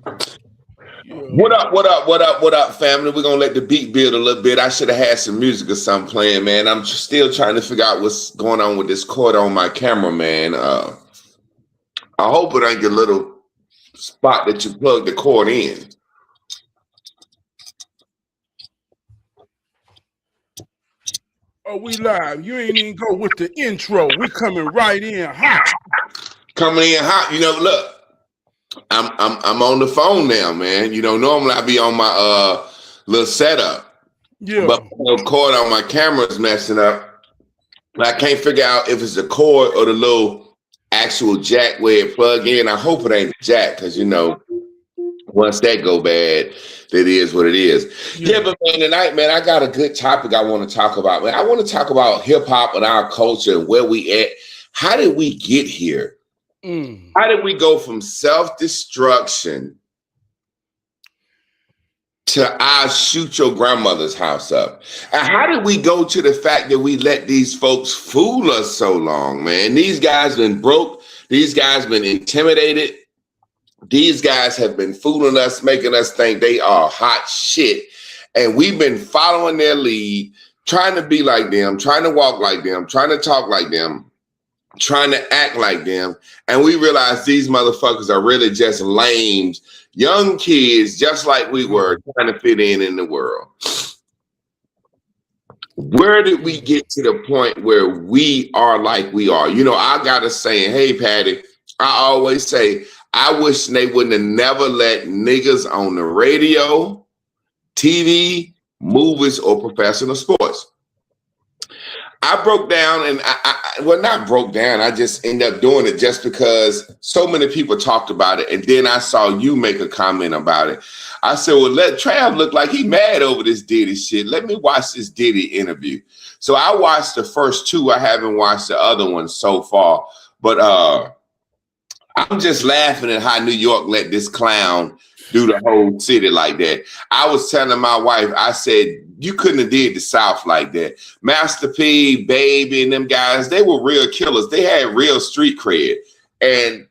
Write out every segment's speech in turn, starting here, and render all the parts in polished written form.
What up, what up, what up, what up, family? We're gonna let the beat build a little bit. I should have had some music or something playing, man. I'm still trying to figure out what's going on with this cord on my camera, man. I hope it ain't the little spot that you plug the cord in. Oh, we live. You ain't even go with the intro. We coming right in hot. Coming in hot, look. I'm on the phone now, man. Normally I be on my little setup. Yeah. But the cord on my camera is messing up. I can't figure out if it's the cord or the little actual jack where it plug in. I hope it ain't the jack, because once that go bad, that is what it is. Yeah, but man, tonight, man, I got a good topic I want to talk about. Man, I want to talk about hip hop and our culture and where we at. How did we get here? How did we go from self-destruction to I shoot your grandmother's house up? And how did we go to the fact that we let these folks fool us so long, man? These guys been broke. These guys been intimidated. These guys have been fooling us, making us think they are hot shit. And we've been following their lead, trying to be like them, trying to walk like them, trying to talk like them, trying to act like them. And we realize these motherfuckers are really just lames, young kids, just like we were, trying to fit in the world. Where did we get to the point where we are like we are? I got a saying, hey, Patty, I always say, I wish they wouldn't have never let niggas on the radio, TV, movies, or professional sports. I broke down, and not broke down. I just ended up doing it just because so many people talked about it. And then I saw you make a comment about it. I said, well, let Trab look like he mad over this Diddy shit. Let me watch this Diddy interview. So I watched the first two. I haven't watched the other one so far. But I'm just laughing at how New York let this clown do the whole city like that. I was telling my wife, I said, you couldn't have did the South like that. Master P, Baby, and them guys, they were real killers. They had real street cred. And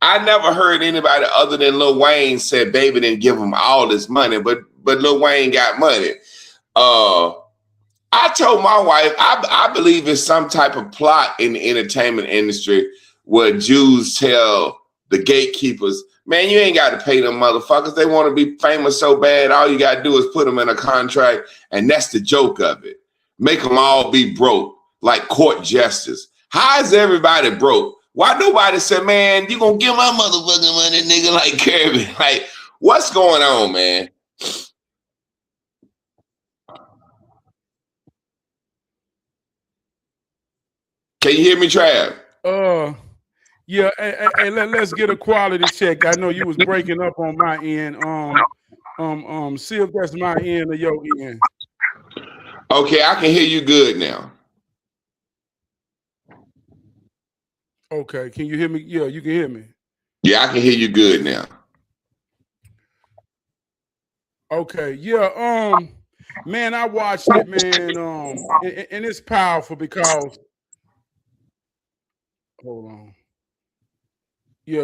I never heard anybody other than Lil Wayne said Baby didn't give him all this money, but Lil Wayne got money. I told my wife, I believe it's some type of plot in the entertainment industry where Jews tell the gatekeepers, man, you ain't got to pay them motherfuckers. They want to be famous so bad. All you got to do is put them in a contract. And that's the joke of it. Make them all be broke like court jesters. How is everybody broke? Why nobody said, man, you going to give my motherfucking money, nigga, like Kirby? Like, what's going on, man? Can you hear me, Trab? Yeah, hey, let's get a quality check. I know you was breaking up on my end. See if that's my end or your end. Okay, I can hear you good now. Okay, can you hear me? Yeah, you can hear me. Yeah, I can hear you good now. Okay, yeah, man, I watched it, man, and it's powerful because, hold on. Yeah,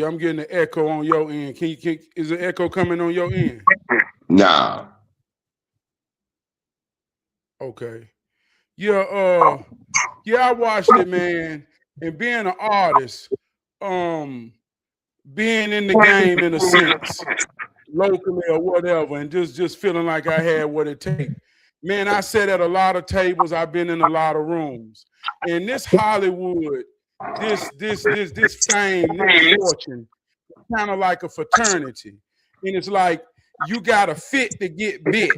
I'm getting an echo on your end. Is the echo coming on your end? Nah. Okay. Yeah, I watched it, man. And being an artist, being in the game in a sense, locally or whatever, and just feeling like I had what it takes. Man, I sat at a lot of tables. I've been in a lot of rooms. And this Hollywood, this fame, this fortune, kind of like a fraternity. And it's like you got to fit to get big.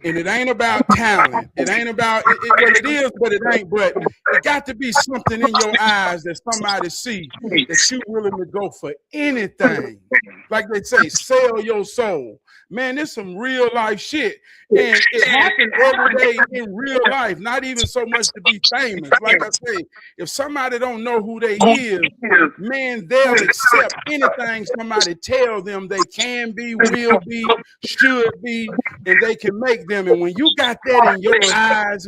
And it ain't about talent. It ain't about well, it is, but it ain't. But it got to be something in your eyes that somebody see that you willing to go for anything. Like they say, sell your soul. Man, this some real life shit. And it happened every day in real life, not even so much to be famous. Like I say, if somebody don't know who they is, man, they'll accept anything somebody tell them they can be, will be, should be, and they can make them. And when you got that in your eyes,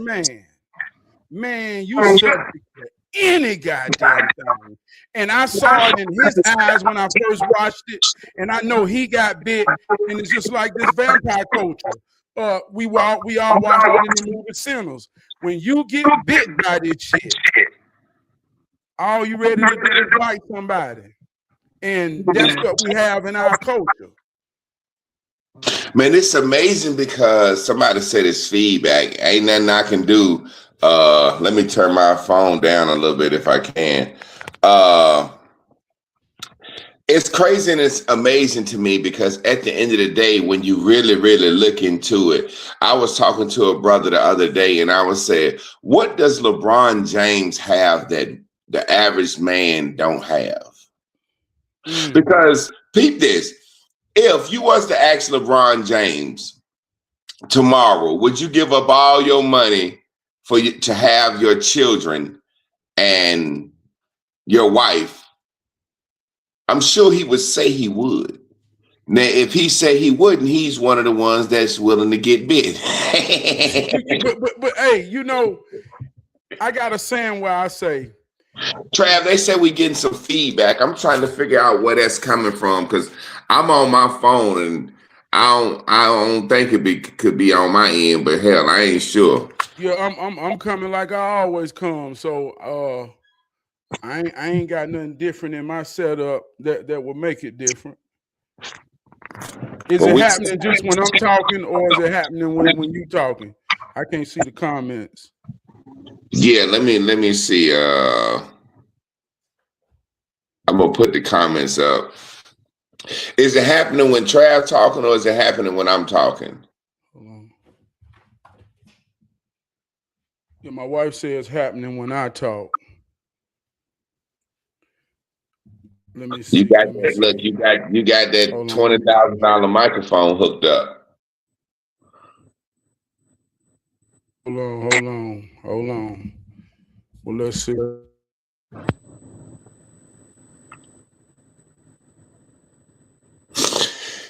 man, you subject to any goddamn thing. And I saw it in his eyes when I first watched it, and I know he got bit. And it's just like this vampire culture. We all watched it in the movie Sinners. When you get bit by this shit, all you ready to do is bite somebody. And that's what we have in our culture. Man, it's amazing because somebody said it's feedback. Ain't nothing I can do. Let me turn my phone down a little bit if I can. It's crazy and it's amazing to me because at the end of the day, when you really, really look into it, I was talking to a brother the other day and I was saying, what does LeBron James have that the average man don't have? Because peep this, if you was to ask LeBron James tomorrow, would you give up all your money for you to have your children and your wife? I'm sure he would say he would. Now, if he said he wouldn't, he's one of the ones that's willing to get bit. but hey, you know, I got a saying where I say, Trav, they said we getting some feedback. I'm trying to figure out where that's coming from because I'm on my phone and I don't think it could be on my end, but hell, I ain't sure. Yeah, I'm coming like I always come. So I ain't got nothing different in my setup that will make it different. Is it happening just when I'm talking, or is it happening when you talking? I can't see the comments. Yeah, let me see. I'm gonna put the comments up. Is it happening when Trav talking, or is it happening when I'm talking? Hold on. Yeah, my wife says happening when I talk. Let me see. You got that. Look, you got that $20,000 microphone hooked up. Hold on. Well, let's see.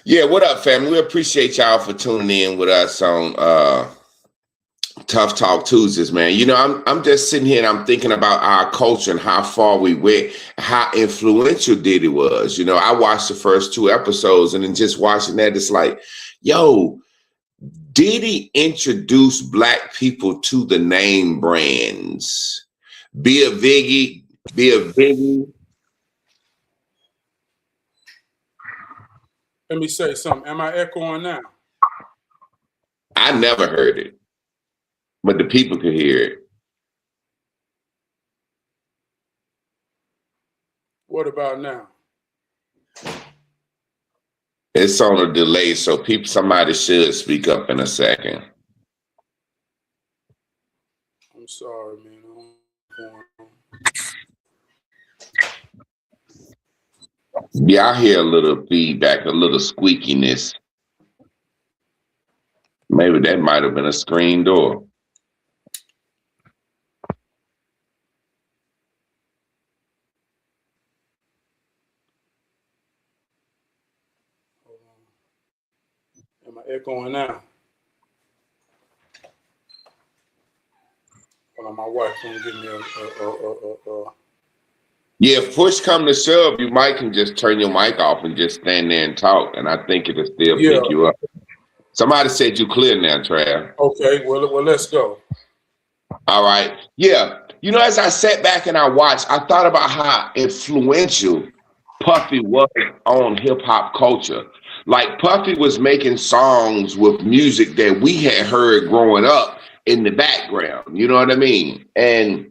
Yeah, what up, family? We appreciate y'all for tuning in with us on Tough Talk Tuesdays, man. You know, I'm just sitting here and I'm thinking about our culture and how far we went, how influential Diddy was. You know, I watched the first 2 episodes and then just watching that, it's like, yo, Diddy introduced Black people to the name brands. Be a Biggie. Let me say something. Am I echoing now? I never heard it, but the people could hear it. What about now? It's on a delay, so somebody should speak up in a second. I'm sorry, man. Yeah, I hear a little feedback, a little squeakiness. Maybe that might have been a screen door. Am I echoing now? My wife gonna give me a Yeah, if push come to shove, you might can just turn your mic off and just stand there and talk, and I think it'll still pick you up. Somebody said you clear now, Trav. Okay, well, let's go. All right. Yeah. You know, as I sat back and I watched, I thought about how influential Puffy was on hip hop culture. Like Puffy was making songs with music that we had heard growing up in the background. You know what I mean? And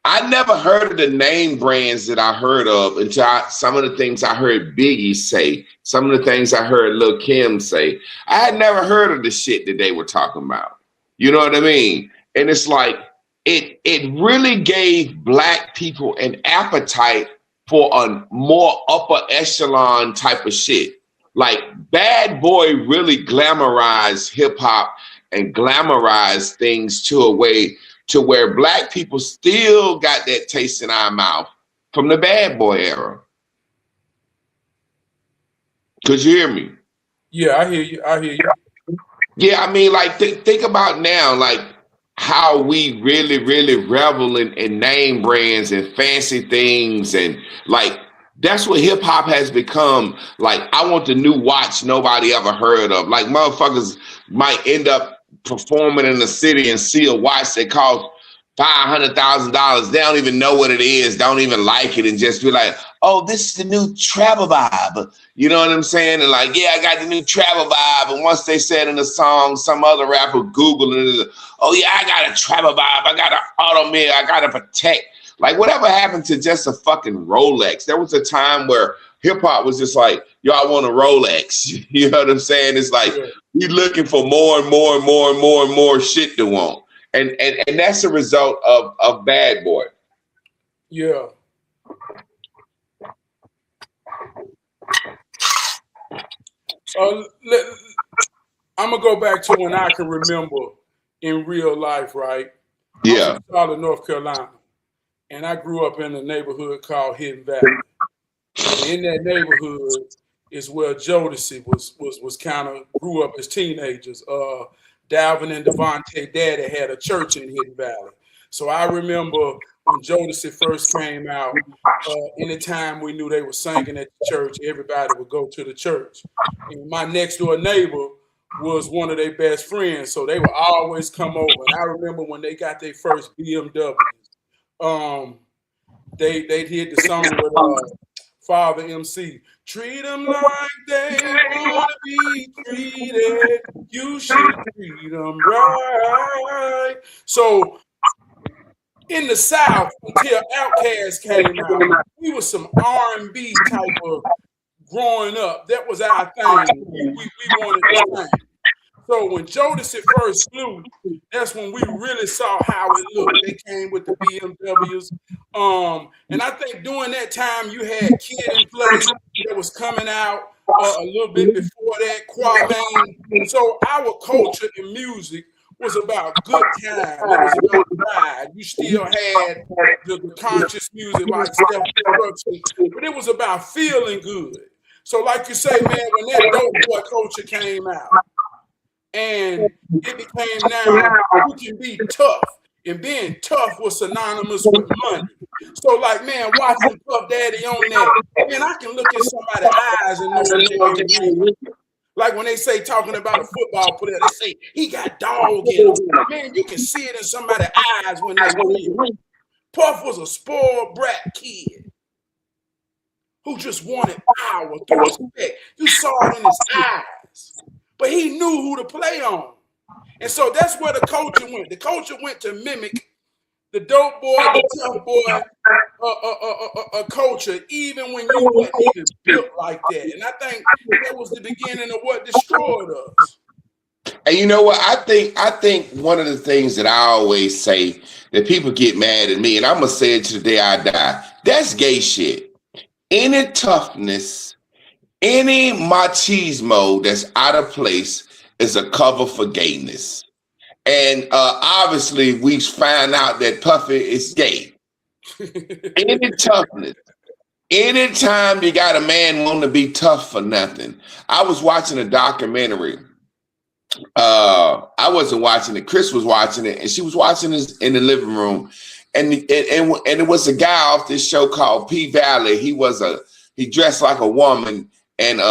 I never heard of the name brands that I heard of until some of the things I heard Biggie say, some of the things I heard Lil' Kim say. I had never heard of the shit that they were talking about. You know what I mean? And it's like, it really gave Black people an appetite for a more upper echelon type of shit. Like Bad Boy really glamorized hip hop and glamorized things to a way to where Black people still got that taste in our mouth from the Bad Boy era. Could you hear me? Yeah, I hear you. Yeah, I mean, like think about now, like how we really, really revel in name brands and fancy things, and like that's what hip hop has become. Like, I want the new watch nobody ever heard of. Like, motherfuckers might end up performing in the city and see a watch that costs $500,000. They don't even know what it is, don't even like it, and just be like, "Oh, this is the new travel vibe." You know what I'm saying? And like, yeah, I got the new travel vibe. And once they said in the song, some other rapper Googled it. Oh yeah, I got a travel vibe. I got an automobile. I got a Protect. Like, whatever happened to just a fucking Rolex? There was a time where hip hop was just like, yo, I want a Rolex. You know what I'm saying? It's like we looking for more and more and more and more and more shit to want. And that's a result of Bad Boy. Yeah. I'm gonna go back to when I can remember in real life, right? Yeah. I'm from Charlotte, North Carolina, and I grew up in a neighborhood called Hidden Valley. And in that neighborhood is where Jodeci was kind of grew up as teenagers. Dalvin and Devontae daddy had a church in Hidden Valley. So I remember when Jodeci first came out, anytime we knew they were singing at the church, everybody would go to the church. And my next door neighbor was one of their best friends, so they would always come over. And I remember when they got their first BMWs, they did the song with Father MC. Treat them like they want to be treated. You should treat them right. So in the South, until Outkast came out, we was some R&B type of growing up. That was our thing. We wanted that thing. So when Jodeci first flew, that's when we really saw how it looked. They came with the BMWs. And I think during that time, you had Kid and Play that was coming out a little bit before that, Kwame. So our culture and music was about good time. It was about pride. You still had the conscious music like Steph Production, but it was about feeling good. So like you say, man, when that dope boy culture came out, and it became now you can be tough. And being tough was synonymous with money. So, like, man, watching Puff Daddy on that, man, I can look in somebody's eyes and know what they can read. Like when they say talking about a football player, they say he got dog in him. Man, you can see it in somebody's eyes when they read. Puff was a spoiled brat kid who just wanted power through respect. You saw it in his eyes. But he knew who to play on. And so that's where the culture went. The culture went to mimic the dope boy, the tough boy culture, even when you wasn't even built like that. And I think that was the beginning of what destroyed us. And you know what? I think one of the things that I always say that people get mad at me, and I'm gonna say it to the day I die, that's gay shit. Any toughness, any machismo that's out of place is a cover for gayness. And obviously we find out that Puffy is gay. Any toughness, anytime you got a man wanting to be tough for nothing. I was watching a documentary. I wasn't watching it. Chris was watching it, and she was watching this in the living room. And it was a guy off this show called P Valley. He dressed like a woman. And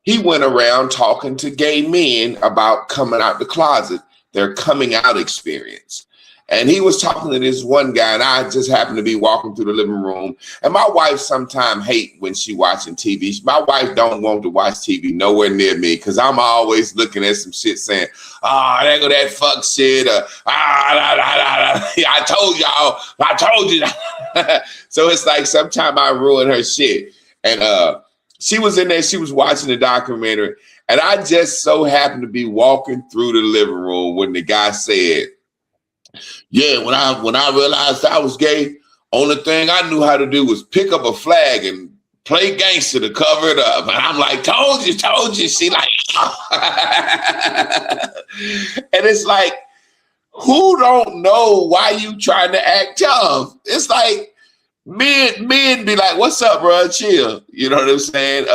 he went around talking to gay men about coming out the closet, their coming out experience. And he was talking to this one guy, and I just happened to be walking through the living room. And my wife sometimes hate when she watching TV. My wife don't want to watch TV nowhere near me because I'm always looking at some shit saying, there go that fuck shit. I told y'all. I told you. So it's like sometimes I ruin her shit. And she was in there, she was watching the documentary, and I just so happened to be walking through the living room when the guy said, yeah, when I realized I was gay, only thing I knew how to do was pick up a flag and play gangster to cover it up. And I'm like, told you. She like, and it's like, who don't know why you trying to act tough? It's like, Men be like, what's up, bro? Chill. You know what I'm saying?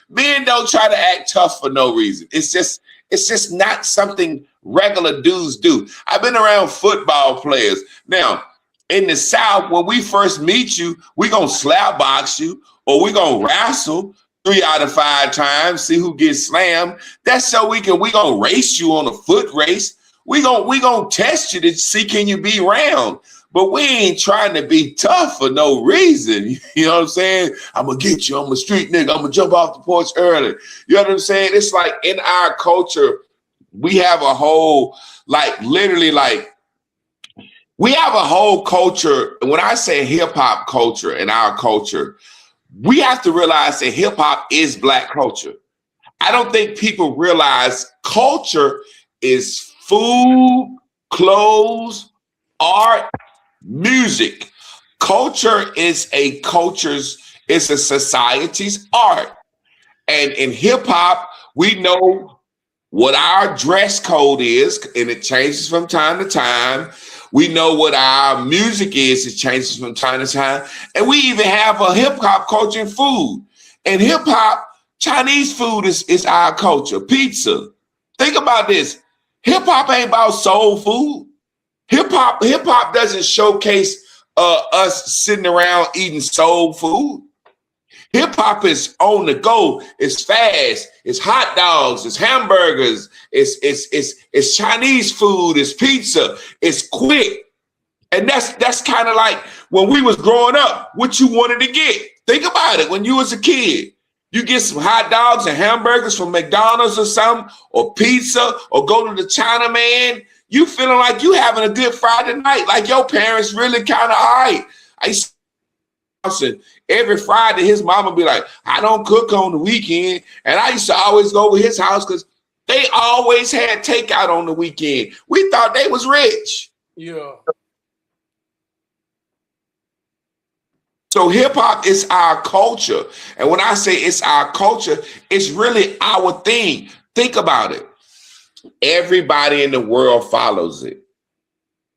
Men don't try to act tough for no reason. It's just not something regular dudes do. I've been around football players. Now, in the South, when we first meet you, we gonna slap box you or we gonna wrestle 3 out of 5 times, see who gets slammed. That's so we gonna race you on a foot race. We gonna test you to see can you be round. But we ain't trying to be tough for no reason. You know what I'm saying? I'm gonna get you. I'm a street nigga. I'm gonna jump off the porch early. You know what I'm saying? It's like in our culture, we have a whole, like literally like, we have a whole culture. When I say hip hop culture in our culture, we have to realize that hip hop is Black culture. I don't think people realize culture is food, clothes, art, music. Culture is it's a society's art. And in hip hop, we know what our dress code is, and it changes from time to time. We know what our music is, it changes from time to time. And we even have a hip hop culture in food. And hip hop, Chinese food is our culture, pizza. Think about this. Hip hop ain't about soul food. Hip hop doesn't showcase us sitting around eating soul food. Hip hop is on the go. It's fast. It's hot dogs. It's hamburgers. It's Chinese food. It's pizza. It's quick. And that's kind of like when we was growing up, what you wanted to get. Think about it. When you was a kid, you get some hot dogs and hamburgers from McDonald's or something, or pizza, or go to the Chinaman. You feeling like you having a good Friday night, like your parents really kind of all right. I used to, every Friday, his mama be like, I don't cook on the weekend. And I used to always go over his house because they always had takeout on the weekend. We thought they was rich. Yeah. So hip hop is our culture. And when I say it's our culture, it's really our thing. Think about it. Everybody in the world follows it.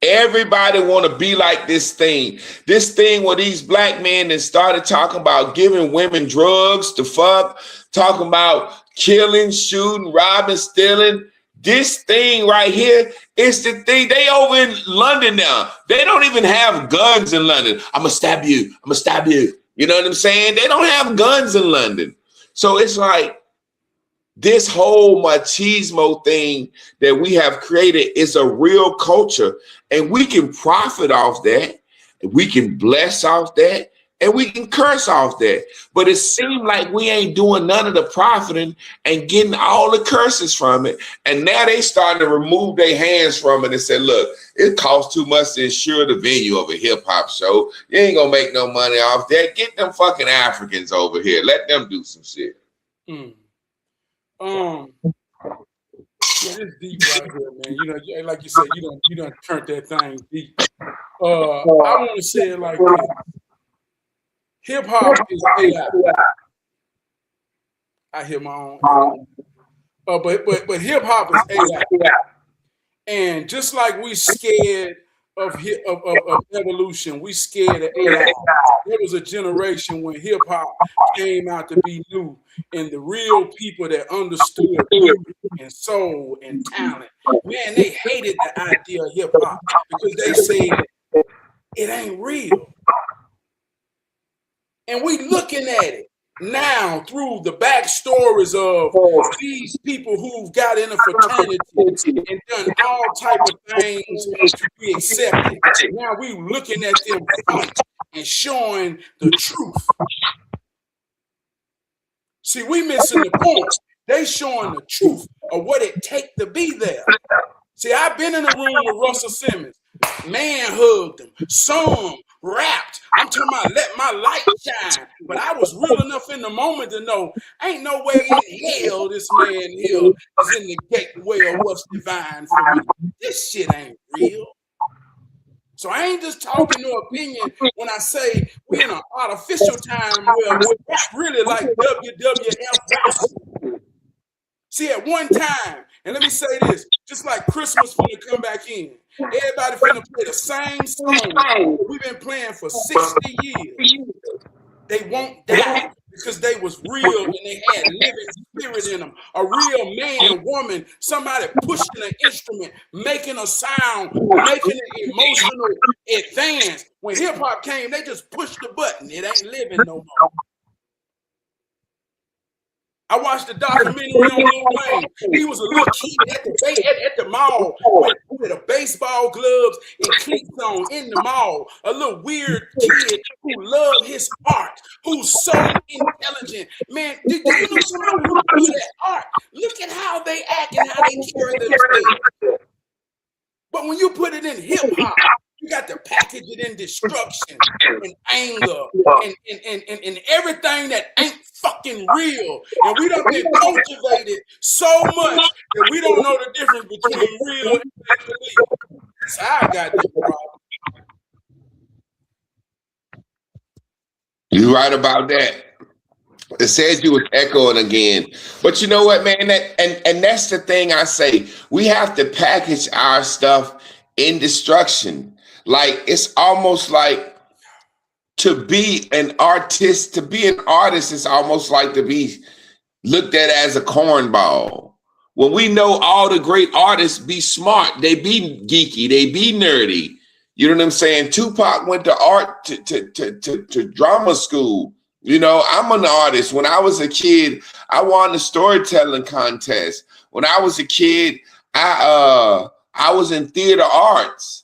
Everybody want to be like this thing. This thing where these Black men that started talking about giving women drugs to fuck, talking about killing, shooting, robbing, stealing. This thing right here is the thing. They over in London now. They don't even have guns in London. I'm going to stab you. I'm going to stab you. You know what I'm saying? They don't have guns in London. So it's like, this whole machismo thing that we have created is a real culture, and we can profit off that, and we can bless off that, and we can curse off that. But it seemed like we ain't doing none of the profiting and getting all the curses from it. And now they starting to remove their hands from it and say, look, it costs too much to insure the venue of a hip hop show. You ain't gonna make no money off that. Get them fucking Africans over here. Let them do some shit. Yeah, it's deep right here, man. You know, like you said, you done turned that thing deep. I want to say it like this. Hip hop is AI. I hear my own. But hip hop is AI. And just like we scared of evolution, we scared of AI. There was a generation when hip hop came out to be new, and the real people that understood music and soul and talent, man, they hated the idea of hip hop because they said it ain't real. And we looking at it now through the backstories of these people who've got in a fraternity and done all type of things to be accepted. Now we looking at them fight and showing the truth. See, we missing the point. They showing the truth of what it take to be there. See, I've been in a room with Russell Simmons. Man hugged him, sung, rapped. I'm talking about let my light shine. But I was real enough in the moment to know ain't no way in hell this man here is in the gateway of what's divine for me. This shit ain't real. So I ain't just talking no opinion when I say we're in an artificial time where it's really like WWF wrestling. See, at one time, and let me say this, just like Christmas finna come back in, everybody finna play the same song we've been playing for 60 years. They won't die because they was real and they had living spirit in them. A real man, woman, somebody pushing an instrument, making a sound, making an emotional advance. When hip hop came, they just pushed the button. It ain't living no more. I watched the documentary on Lil Wayne. He was a little kid at the mall with a baseball gloves and cleats on in the mall. A little weird kid who loved his art, who's so intelligent. Man, do you know somebody who's good at art? Look at how they act and how they carry themselves. But when you put it in hip hop, you got to package it in destruction and anger and everything that ain't fucking real. And we done been cultivated so much that we don't know the difference between real and belief. That's how I got this problem. You're right about that. It says you was echoing again. But you know what, man? And that's the thing I say. We have to package our stuff in destruction. Like, it's almost like to be an artist, is almost like to be looked at as a cornball. When we know all the great artists be smart, they be geeky, they be nerdy. You know what I'm saying? Tupac went to art to drama school. You know, I'm an artist. When I was a kid, I won the storytelling contest. When I was a kid, I was in theater arts.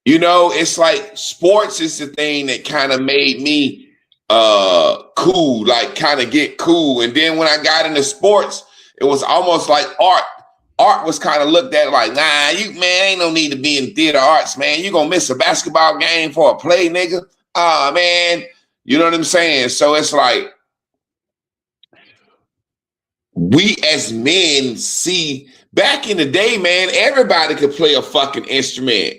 You know, it's like sports is the thing that kind of made me cool, like kind of get cool. And then when I got into sports, it was almost like art. Art was kind of looked at like, nah, you man, ain't no need to be in theater arts, man. You gonna miss a basketball game for a play, nigga. Man, you know what I'm saying? So it's like we as men see back in the day, man, everybody could play a fucking instrument.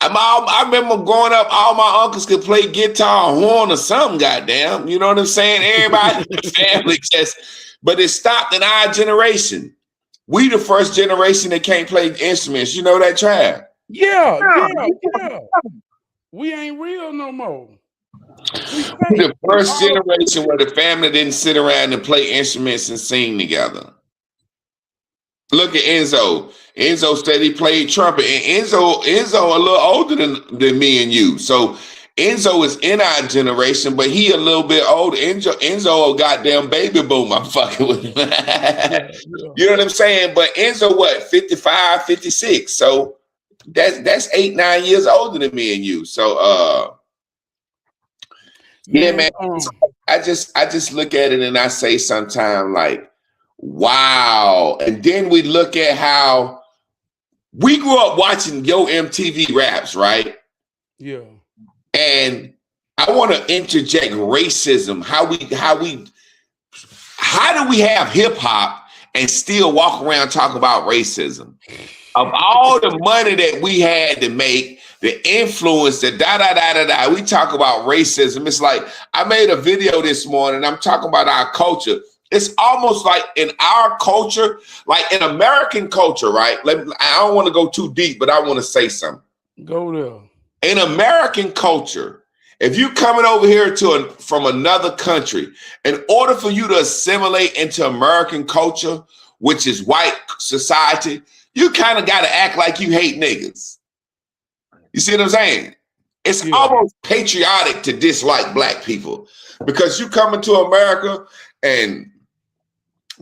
I remember growing up, all my uncles could play guitar, horn, or something, goddamn. You know what I'm saying? Everybody in the family but it stopped in our generation. We the first generation that can't play instruments. You know that, Trab? Yeah. We ain't real no more. The first generation where the family didn't sit around and play instruments and sing together. Look at Enzo. Enzo said he played trumpet, and Enzo a little older than me and you. So Enzo is in our generation, but he a little bit older. Enzo a goddamn baby boom. I'm fucking with him. You know what I'm saying? But Enzo, what, 55, 56. So that's 8-9 years older than me and you. So yeah, man. I just look at it and I say sometimes like, wow. And then we look at how we grew up watching Yo MTV Raps, right? Yeah. And I want to interject racism. How do we have hip hop and still walk around talking about racism? Of all the money that we had to make, the influence, the we talk about racism. It's like I made a video this morning. I'm talking about our culture. It's almost like in our culture, like in American culture, right? I don't want to go too deep, but I want to say something. Go there. In American culture, if you're coming over here from another country, in order for you to assimilate into American culture, which is white society, you kind of got to act like you hate niggas. You see what I'm saying? It's almost patriotic to dislike black people because you come into America and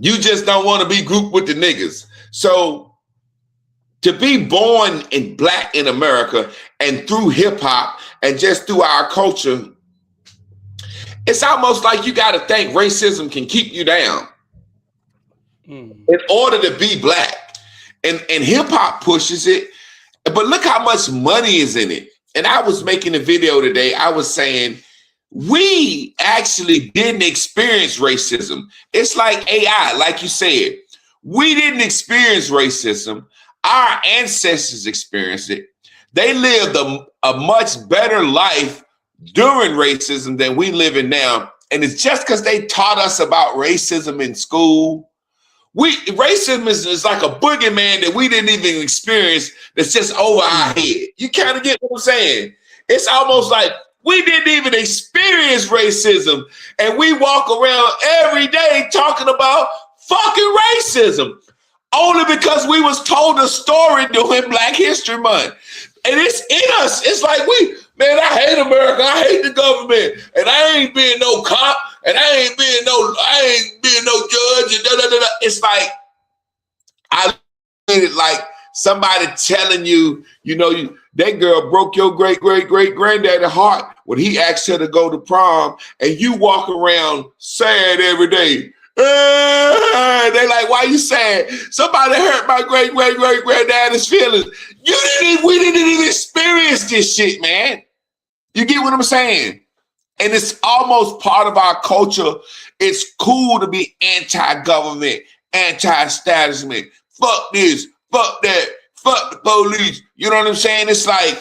you just don't want to be grouped with the niggas. So to be born in black in America and through hip hop and just through our culture, it's almost like you got to think racism can keep you down in order to be black. And hip hop pushes it, but look how much money is in it. And I was making a video today. I was saying, we actually didn't experience racism. It's like AI, like you said. We didn't experience racism. Our ancestors experienced it. They lived a much better life during racism than we live in now. And it's just because they taught us about racism in school. Racism is like a boogeyman that we didn't even experience that's just over our head. You kind of get what I'm saying? It's almost like We didn't even experience racism. And we walk around every day talking about fucking racism. Only because we was told a story during Black History Month. And it's in us. It's like I hate America. I hate the government. And I ain't being no cop. And I ain't being no judge. And da, da, da, da. It's like, I look at it like somebody telling you, that girl broke your great-great-great-granddaddy's heart when he asked her to go to prom, and you walk around sad every day. They like, why you sad? Somebody hurt my great-great-great-granddaddy's feelings. We didn't even experience this shit, man. You get what I'm saying? And it's almost part of our culture. It's cool to be anti-government, anti-establishment. Fuck this, fuck that, fuck the police. You know what I'm saying? It's like,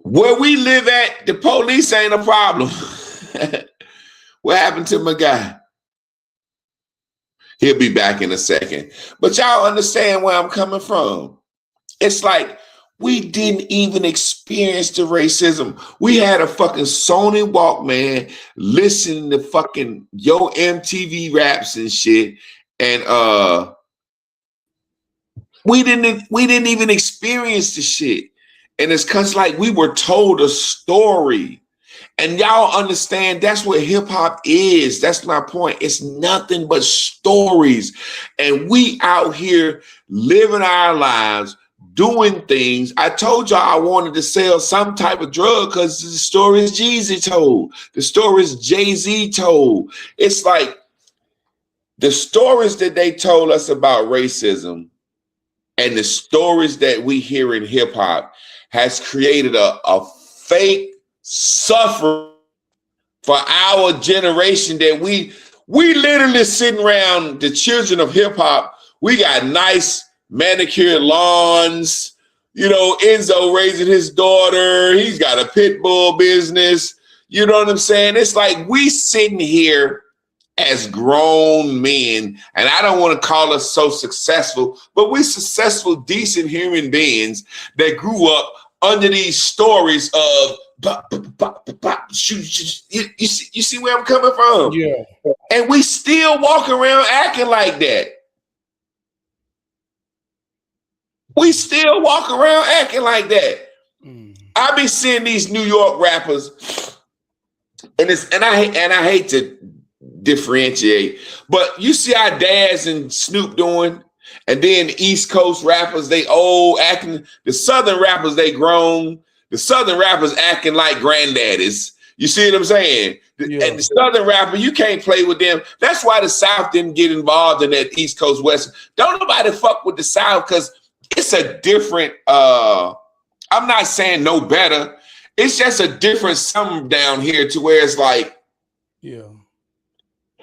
where we live at, the police ain't a problem. What happened to my guy? He'll be back in a second. But y'all understand where I'm coming from. It's like, we didn't even experience the racism. We had a fucking Sony Walkman listening to fucking Yo MTV raps and shit. And we didn't even experience the shit. And it's cause like we were told a story. And y'all understand that's what hip hop is. That's my point. It's nothing but stories. And we out here living our lives, doing things. I told y'all I wanted to sell some type of drug because the stories Jeezy told, the stories Jay-Z told. It's like the stories that they told us about racism and the stories that we hear in hip hop has created a fake suffering for our generation that we literally sitting around, the children of hip hop. We got nice manicured lawns, Enzo raising his daughter. He's got a pit bull business. You know what I'm saying? It's like we sitting here as grown men, and I don't want to call us so successful, but we're successful, decent human beings that grew up under these stories of you see where I'm coming from? Yeah. And we still walk around acting like that. We still walk around acting like that. I be seeing these New York rappers, and I hate to differentiate, but you see how Daz and Snoop doing, and then the East Coast rappers, they old acting. The Southern rappers, they grown. The Southern rappers acting like granddaddies. You see what I'm saying? Yeah. And the Southern rapper, you can't play with them. That's why the South didn't get involved in that East Coast West. Don't nobody fuck with the South because it's a different, I'm not saying no better. It's just a different something down here to where it's like, yeah.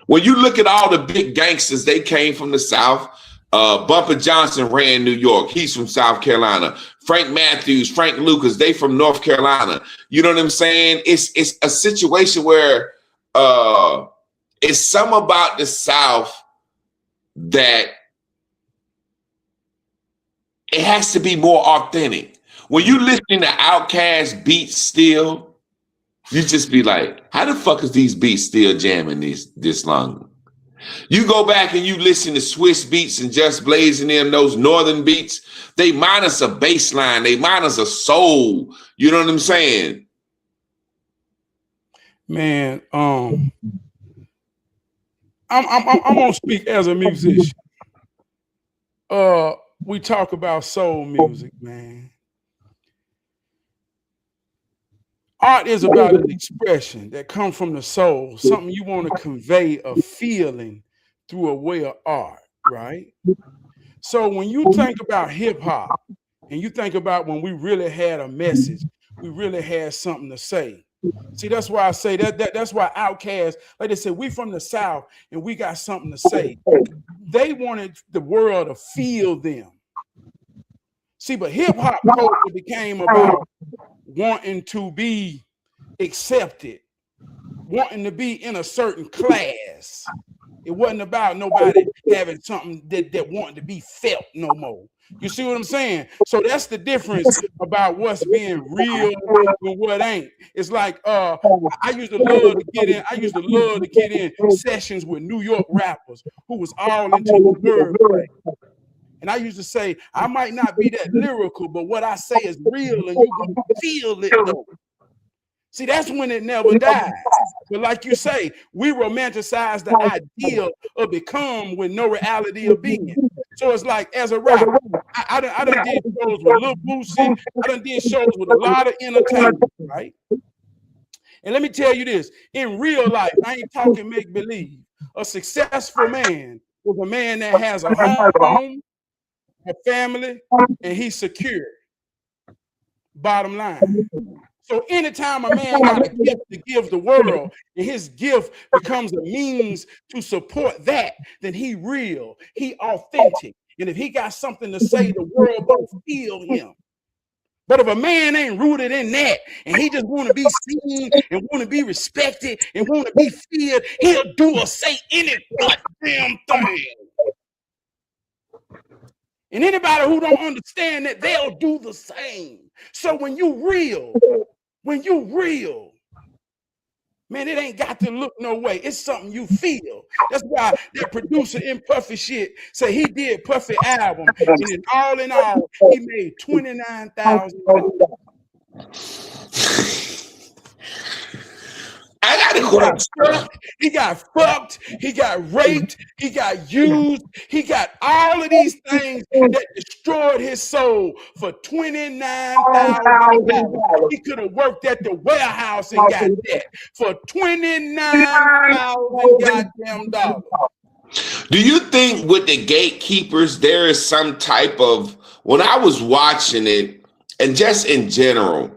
When you look at all the big gangsters, they came from the South. Bumper Johnson ran New York. He's from South Carolina. Frank Matthews, Frank Lucas, they from North Carolina. You know what I'm saying? It's a situation where it's something about the South that it has to be more authentic. When you listen to Outkast beats still, you just be like, how the fuck is these beats still jamming this long? You go back and you listen to Swiss beats and Just Blazing them, those northern beats, they minus a bass line, they minus a soul. You know what I'm saying? Man, I'm gonna speak as a musician. We talk about soul music, man. Art is about an expression that comes from the soul, something you want to convey a feeling through a way of art, right? So when you think about hip hop and you think about when we really had a message, we really had something to say. See, that's why I say that's why Outkast, like they said, we from the South and we got something to say. They wanted the world to feel them. See, but hip hop culture became about wanting to be accepted, wanting to be in a certain class. It wasn't about nobody having something that wanted to be felt no more. You see what I'm saying? So that's the difference about what's being real and what ain't. It's like I used to love to get in. I used to love to get in sessions with New York rappers who was all into the wordplay. And I used to say, I might not be that lyrical, but what I say is real, and you gonna feel it though. See, that's when it never dies. But like you say, we romanticize the idea of become with no reality of being. So it's like, as a rapper, I done did shows with Lil Boosie. I done did shows with a lot of entertainers, right? And let me tell you this, in real life, I ain't talking make-believe. A successful man was a man that has a home, a family, and he's secure. Bottom line. So anytime a man got a gift to give the world and his gift becomes a means to support that, then he real, he authentic. And if he got something to say, the world gonna feel him. But if a man ain't rooted in that and he just want to be seen and want to be respected and want to be feared, he'll do or say any goddamn thing. And anybody who don't understand that, they'll do the same. So when you real, man, it ain't got to look no way. It's something you feel. That's why that producer in Puffy shit say he did Puffy album, and in all, he made $29,000. I got a question. He got fucked. He got raped. He got used. He got all of these things that destroyed his soul for $29,000. He could have worked at the warehouse and got that for $29,000 goddamn dollars. Do you think with the gatekeepers, there is some type of, when I was watching it, and just in general,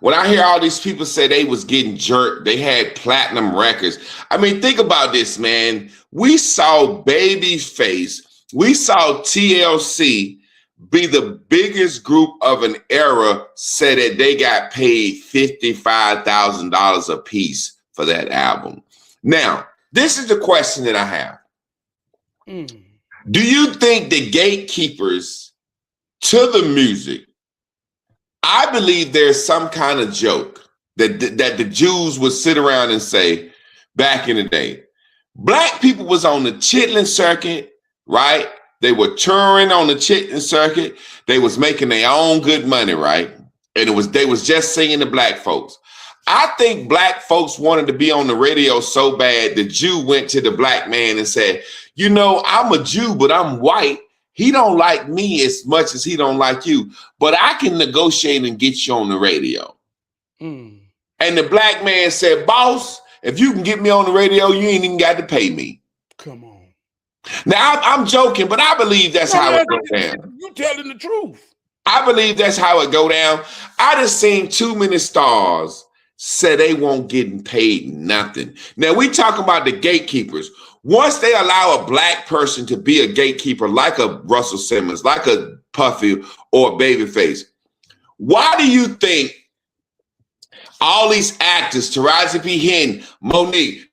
when I hear all these people say they was getting jerked, they had platinum records. I mean, think about this, man. We saw Babyface, we saw TLC be the biggest group of an era, say that they got paid $55,000 a piece for that album. Now, this is the question that I have. Do you think the gatekeepers to the music, I believe there's some kind of joke that the Jews would sit around and say back in the day. Black people was on the chitlin circuit, right? They were touring on the chitlin circuit. They was making their own good money, right? And they was just singing to black folks. I think black folks wanted to be on the radio so bad, the Jew went to the black man and said, you know, I'm a Jew, but I'm white. He don't like me as much as he don't like you, but I can negotiate and get you on the radio. And the black man said, boss, if you can get me on the radio, you ain't even got to pay me. Come on. Now, I'm joking, but I believe that's how it goes down. You telling the truth. I believe that's how it go down. I just seen too many stars say they won't get paid nothing. Now, we talking about the gatekeepers. Once they allow a black person to be a gatekeeper, like a Russell Simmons, like a Puffy or Babyface, why do you think all these actors, Taraji P. Henson, Monique,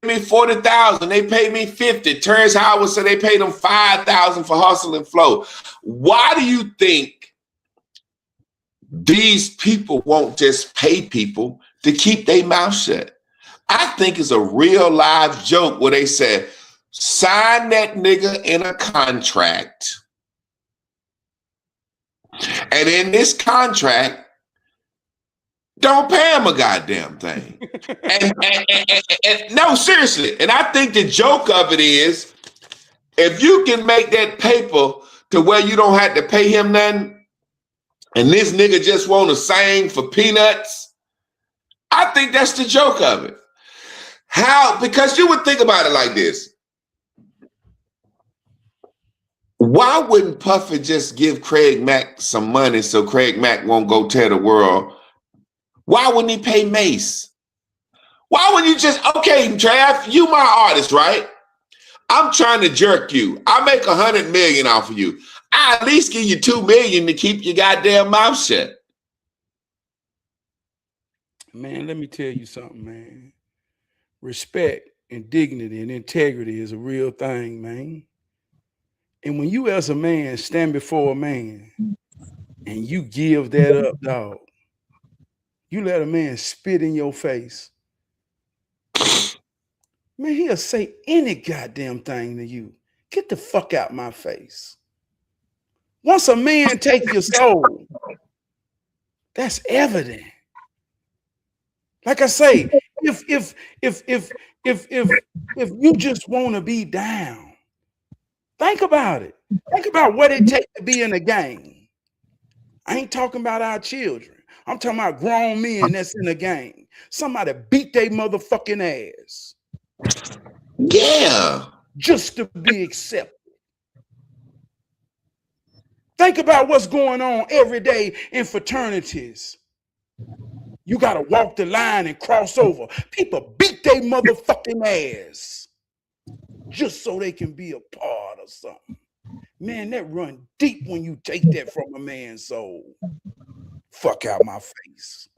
me 40,000, they paid me 50. Terrence Howard said they paid them 5,000 for Hustle and Flow. Why do you think these people won't just pay people to keep their mouth shut? I think it's a real live joke where they said, sign that nigga in a contract. And in this contract, don't pay him a goddamn thing. and no, seriously. And I think the joke of it is, if you can make that paper to where you don't have to pay him nothing, and this nigga just want to sing for peanuts, I think that's the joke of it. How? Because you would think about it like this. Why wouldn't Puffy just give Craig Mack some money so Craig Mack won't go tell the world? Why wouldn't he pay Mace? Why wouldn't you just, okay, Trab, you my artist, right? I'm trying to jerk you. I make $100 million off of you. I at least give you $2 million to keep your goddamn mouth shut. Man, let me tell you something, man. Respect and dignity and integrity is a real thing, man. And when you as a man stand before a man and you give that up, dog, you let a man spit in your face, man, he'll say any goddamn thing to you. Get the fuck out my face. Once a man take your soul, that's evident. Like I say, if you just want to be down, think about it. Think about what it takes to be in a gang. I ain't talking about our children. I'm talking about grown men that's in a gang. Somebody beat their motherfucking ass. Yeah. Just to be accepted. Think about what's going on every day in fraternities. You got to walk the line and cross over. People beat their motherfucking ass just so they can be a part of something. Man, that run deep when you take that from a man's soul. Fuck out my face.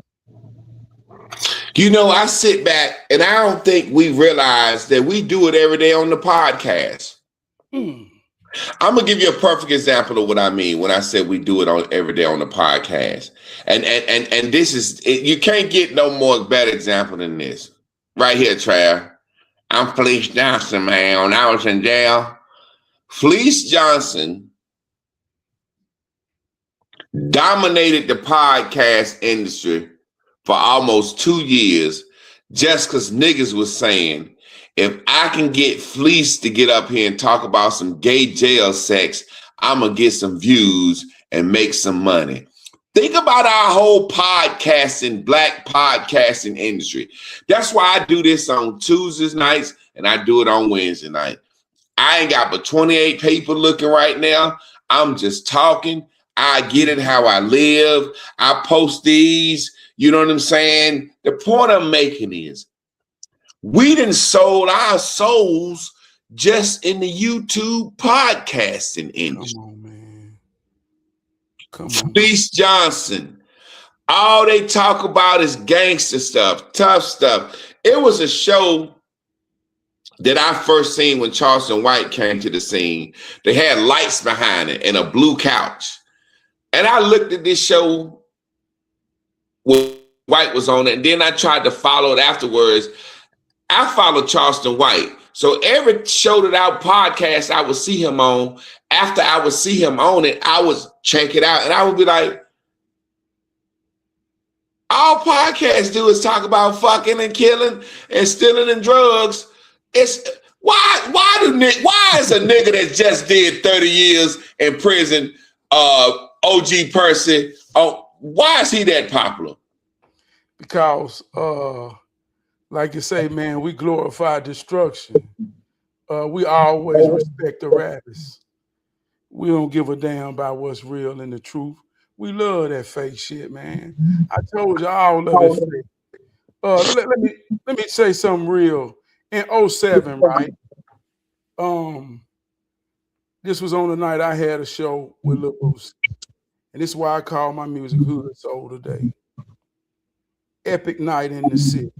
You know, I sit back and I don't think we realize that we do it every day on the podcast. I'm gonna give you a perfect example of what I mean when I said we do it on every day on the podcast. And this is you can't get no more better example than this. Right here, Trab. I'm Fleece Johnson, man. When I was in jail, Fleece Johnson dominated the podcast industry for almost 2 years just because niggas was saying, if I can get Fleece to get up here and talk about some gay jail sex, I'm going to get some views and make some money. Think about our whole podcasting, black podcasting industry. That's why I do this on Tuesdays nights and I do it on Wednesday night. I ain't got but 28 people looking right now. I'm just talking. I get it how I live. I post these. You know what I'm saying? The point I'm making is we done sold our souls just in the YouTube podcasting industry. Come on, man. Fleece Johnson. All they talk about is gangster stuff, tough stuff. It was a show that I first seen when Charleston White came to the scene. They had lights behind it and a blue couch. And I looked at this show when White was on it, and then I tried to follow it afterwards. I followed Charleston White. So every show that I podcast I would see him on, after I would see him on it, I would check it out. And I would be like, all podcasts do is talk about fucking and killing and stealing and drugs. It's why is a nigga that just did 30 years in prison, OG Percy, why is he that popular? Because like you say, man, we glorify destruction. We always respect the rappers. We don't give a damn about what's real and the truth. We love that fake shit, man. I told you all of it fake. Let me say something real. In 2007, right? This was on the night I had a show with Lil Boosie. And this is why I call my music Hood Soul today. Epic night in the city.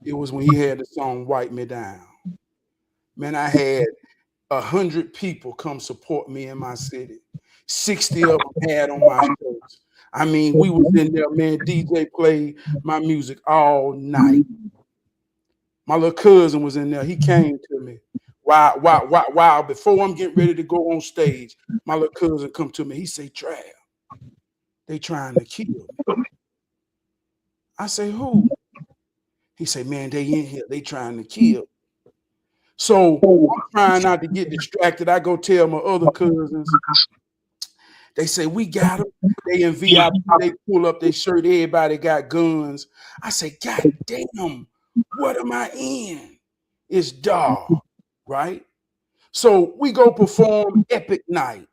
It was when he had the song Wipe Me Down. Man, I had 100 people come support me in my city. 60 of them had on my shirts. I mean, we was in there, man. DJ played my music all night. My little cousin was in there. He came to me. Wow. Before I'm getting ready to go on stage, my little cousin come to me. He say, Trab, they trying to kill me. I say, who? He say, man, they in here. They trying to kill. So I'm trying not to get distracted. I go tell my other cousins. They say, we got them. They in VIP. They pull up their shirt. Everybody got guns. I say, God damn, what am I in? It's dark, right? So we go perform Epic Night.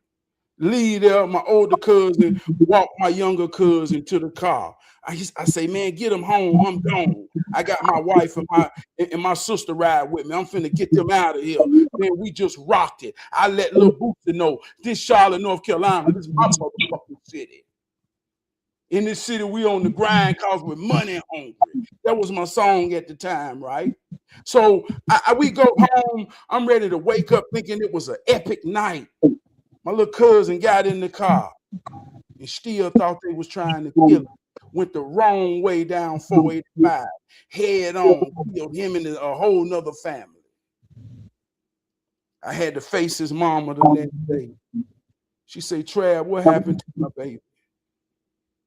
Leave there, my older cousin, walk my younger cousin to the car. I say, man, get them home. I'm gone. I got my wife and my sister ride with me. I'm finna get them out of here. Man, we just rocked it. I let Lil Boosie know this Charlotte, North Carolina, this is my motherfucking city. In this city, we on the grind cause we're money hungry. That was my song at the time, right? So we go home. I'm ready to wake up thinking it was an epic night. My little cousin got in the car and still thought they was trying to kill him. Went the wrong way down 485, head on, killed him and a whole nother family. I had to face his mama the next day. She said, Trab, what happened to my baby?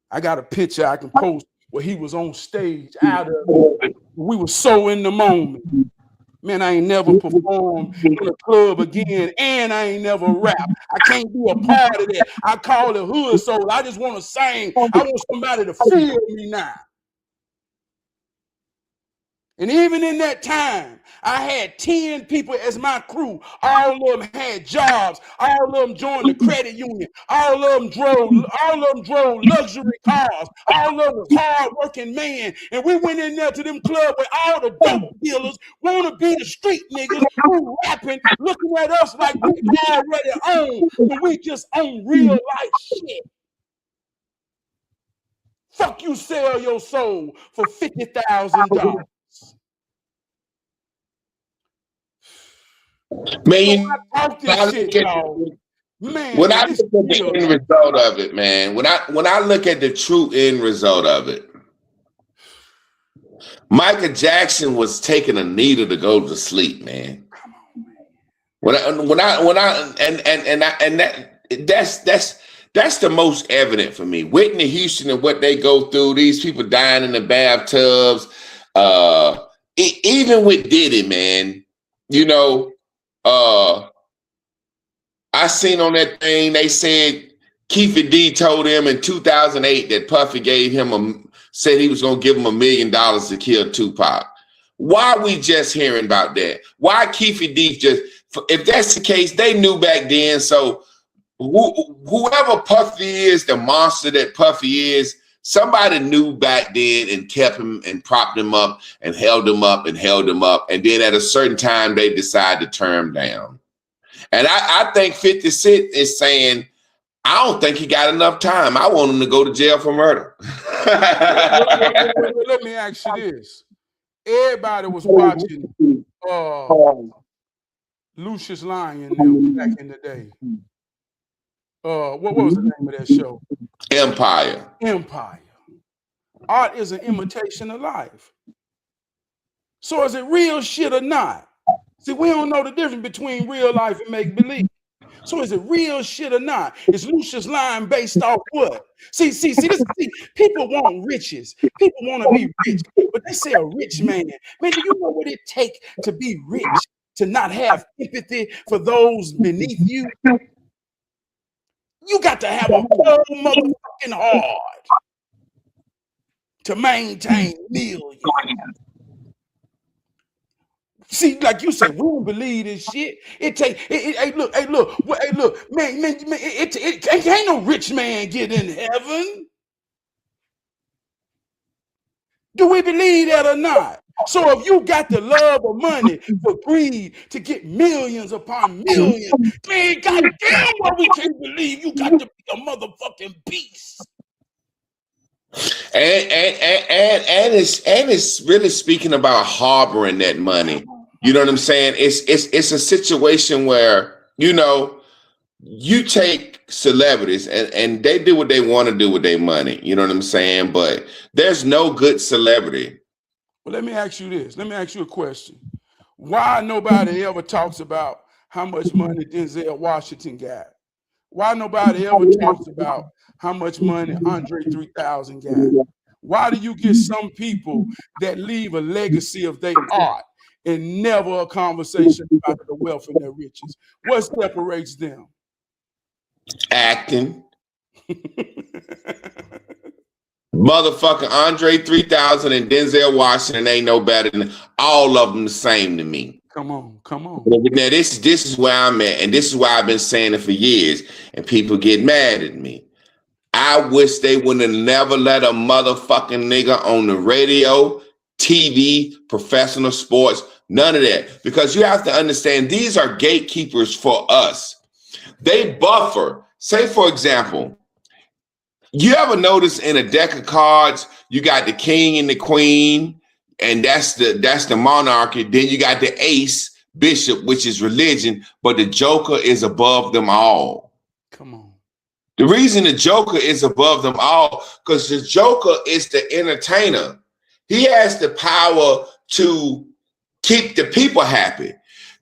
I got a picture I can post where he was on stage out of it. We were so in the moment. Man, I ain't never performed in a club again, and I ain't never rap. I can't be a part of that. I call it hood soul. I just want to sing. I want somebody to feel me now. And even in that time, I had 10 people as my crew. All of them had jobs. All of them joined the credit union. All of them drove luxury cars. All of them was hard-working men. And we went in there to them clubs where all the dope dealers want to be the street niggas who rapping, looking at us like we already own, but we just own real life shit. Fuck you, sell your soul for $50,000. Man, you talk this shit, y'all. Man, when I look at the end result of it, man, when I look at the true end result of it, Michael Jackson was taking a needle to go to sleep, man. That's the most evident for me. Whitney Houston and what they go through, these people dying in the bathtubs, even with Diddy, man, you know. I seen on that thing, they said Keefe D told him in 2008 that Puffy gave him said he was going to give him $1 million to kill Tupac. Why are we just hearing about that? Why Keefe D just, if that's the case, they knew back then. So whoever Puffy is, the monster that Puffy is, somebody knew back then and kept him and propped him up and held him up and held him up. And then at a certain time, they decided to turn him down. And I think 50 Cent is saying, I don't think he got enough time. I want him to go to jail for murder. Let me ask you this. Everybody was watching Lucius Lyon back in the day. What was the name of that show? Empire. Art is an imitation of life. So is it real shit or not? See, we don't know the difference between real life and make-believe. So is it real shit or not? Is Lucius Lyon based off what? See, people want riches. People want to be rich. But they say a rich man. Man, do you know what it takes to be rich? To not have empathy for those beneath you? You got to have a cold motherfucking heart to maintain millions. See, like you said, we don't believe this shit. Hey, look, man, it ain't no rich man get in heaven. Do we believe that or not? So if you got the love of money for greed to get millions upon millions, man, goddamn, what we can't believe you got to be a motherfucking beast. And it's really speaking about harboring that money. You know what I'm saying? It's a situation where, you know, you take celebrities and they do what they want to do with their money. You know what I'm saying? But there's no good celebrity. Well, let me ask you this. Let me ask you a question. Why nobody ever talks about how much money Denzel Washington got? Why nobody ever talks about how much money Andre 3000 got? Why do you get some people that leave a legacy of their art and never a conversation about their wealth and their riches? What separates them? Acting. Motherfucking Andre 3000 and Denzel Washington ain't no better than all of them the same to me. Come on. Now this is where I'm at, and this is why I've been saying it for years, and people get mad at me. I wish they would have never let a motherfucking nigga on the radio, TV, professional sports, none of that. Because you have to understand, these are gatekeepers for us. They buffer. Say, for example, You ever notice in a deck of cards, you got the king and the queen, and that's the monarchy. Then you got the ace, bishop, which is religion, but the joker is above them all. Come on. The reason the joker is above them all, because the joker is the entertainer. He has the power to keep the people happy.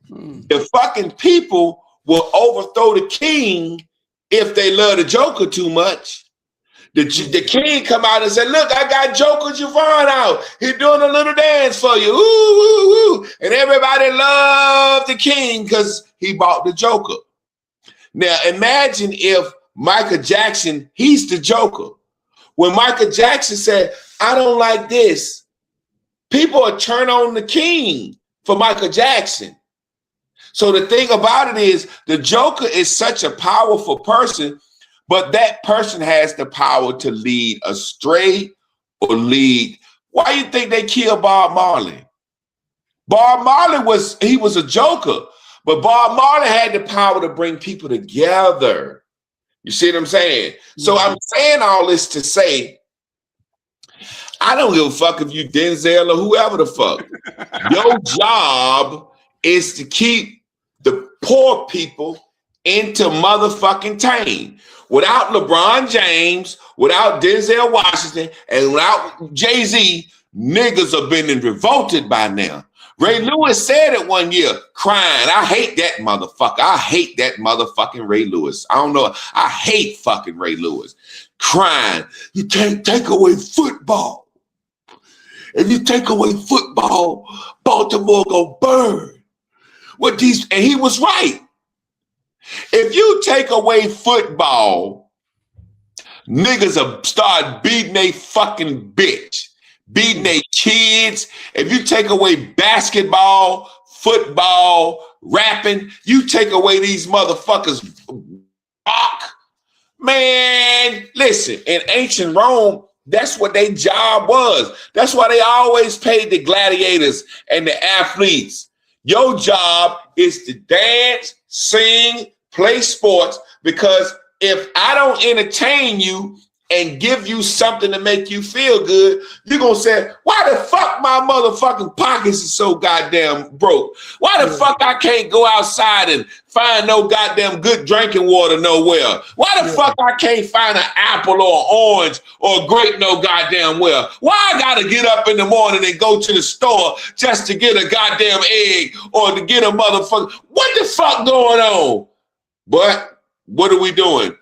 The fucking people will overthrow the king if they love the joker too much. The king come out and say, look, I got Joker Javon out. He doing a little dance for you. Ooh, ooh, ooh. And everybody loved the king because he bought the Joker. Now, imagine if Michael Jackson, he's the Joker. When Michael Jackson said, I don't like this, people will turn on the king for Michael Jackson. So the thing about it is, the Joker is such a powerful person, but that person has the power to lead astray or lead. Why you think they killed Bob Marley? Bob Marley was a joker, but Bob Marley had the power to bring people together. You see what I'm saying? So I'm saying all this to say, I don't give a fuck if you Denzel or whoever the fuck. Your job is to keep the poor people into motherfucking tame. Without LeBron James, without Denzel Washington, and without Jay-Z, niggas have been revolted by now. Ray Lewis said it one year, crying, I hate that motherfucker. I hate that motherfucking Ray Lewis. I don't know. I hate fucking Ray Lewis. Crying, you can't take away football. If you take away football, Baltimore gonna burn. And he was right. If you take away football, niggas will start beating they fucking bitch, beating their kids. If you take away basketball, football, rapping, you take away these motherfuckers. Man, listen, in ancient Rome, that's what their job was. That's why they always paid the gladiators and the athletes. Your job is to dance, sing, play sports, because if I don't entertain you and give you something to make you feel good, you're going to say, why the fuck my motherfucking pockets is so goddamn broke? Why the fuck I can't go outside and find no goddamn good drinking water nowhere? Why the fuck I can't find an apple or an orange or a grape no goddamn well? Why I got to get up in the morning and go to the store just to get a goddamn egg or to get a motherfucker? What the fuck going on? But what are we doing?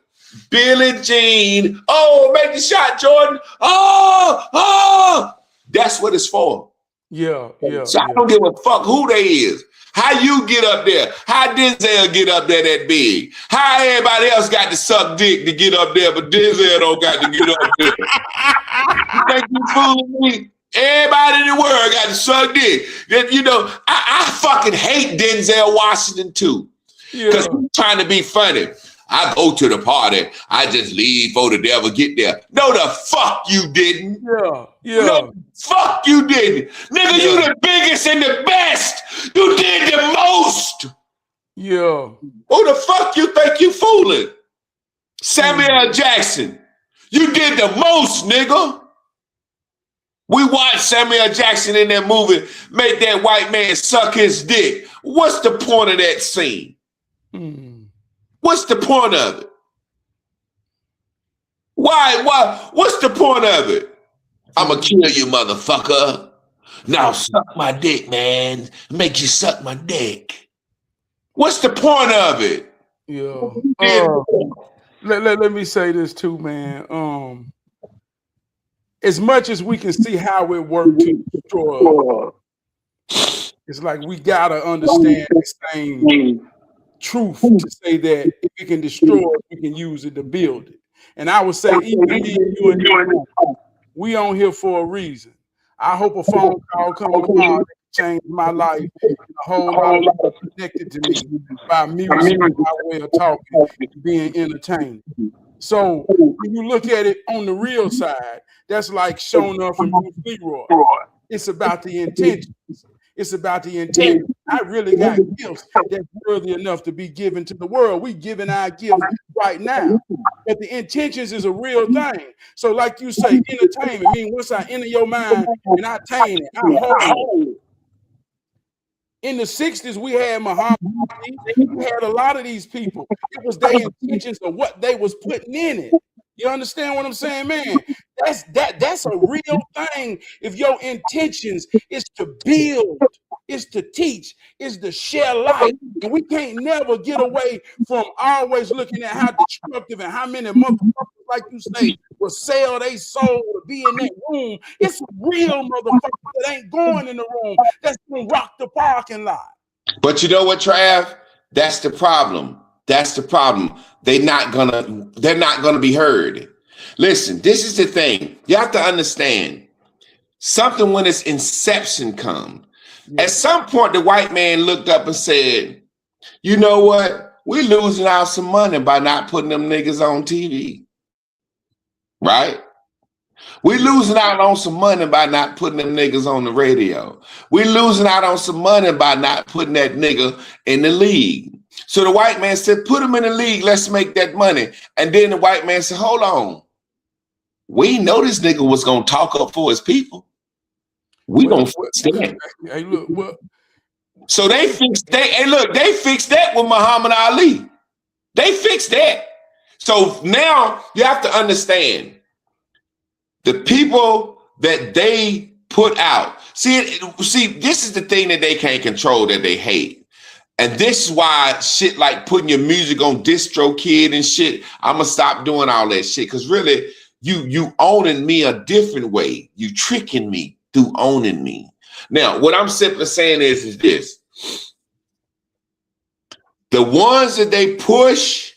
Billie Jean, oh, make the shot, Jordan. Oh, that's what it's for. Yeah. So I don't give a fuck who they is. How you get up there? How Denzel get up there that big? How everybody else got to suck dick to get up there, but Denzel don't got to get up there? You think you fooling me? Everybody in the world got to suck dick. You know, I fucking hate Denzel Washington too. Because he's trying to be funny. I go to the party. I just leave before the devil get there. No, the fuck you didn't. Yeah. No, fuck you didn't. Nigga, you the biggest and the best. You did the most. Yeah. Who the fuck you think you fooling? Samuel Jackson. You did the most, nigga. We watched Samuel Jackson in that movie make that white man suck his dick. What's the point of that scene? What's the point of it? Why? What's the point of it? I'm gonna kill you, motherfucker. Now suck my dick, man. Make you suck my dick. What's the point of it? Yeah. Let me say this too, man. As much as we can see how it worked to destroy, it's like we gotta understand the same truth to say that if we can destroy it, we can use it to build it. And I would say, even you and me, we on here for a reason. I hope a phone call comes tomorrow that can change my life and a whole lot of people connected to me by music, by way of talking, and being entertained. So when you look at it on the real side, that's like showing up in Bruce Leroy. It's about the intentions. It's about the intent. I really got gifts that's worthy enough to be given to the world. We giving our gifts right now. But the intentions is a real thing. So like you say, entertainment means once I enter your mind and I attain it, I hold it. In the 60s, we had Muhammad Ali. We had a lot of these people. It was their intentions of what they was putting in it. You understand what I'm saying, man? That's a real thing. If your intentions is to build, is to teach, is to share light. And we can't never get away from always looking at how destructive and how many motherfuckers, like you say, will sell their soul to be in that room. It's real motherfuckers that ain't going in the room. That's gonna rock the parking lot. But you know what, Trav? That's the problem. That's the problem. They're not gonna be heard. Listen, this is the thing. You have to understand something when its inception comes. Yeah. At some point, the white man looked up and said, you know what? We're losing out some money by not putting them niggas on TV. Right? We're losing out on some money by not putting them niggas on the radio. We're losing out on some money by not putting that nigga in the league. So the white man said, put him in the league. Let's make that money. And then the white man said, hold on. We know this nigga was going to talk up for his people. We going to fix that. Hey, look, well, so they fixed that with Muhammad Ali. They fixed that. So now you have to understand the people that they put out. See, this is the thing that they can't control, that they hate. And this is why shit like putting your music on DistroKid and shit, I'm going to stop doing all that shit. Because really, you owning me a different way. You tricking me through owning me. Now, what I'm simply saying is this. The ones that they push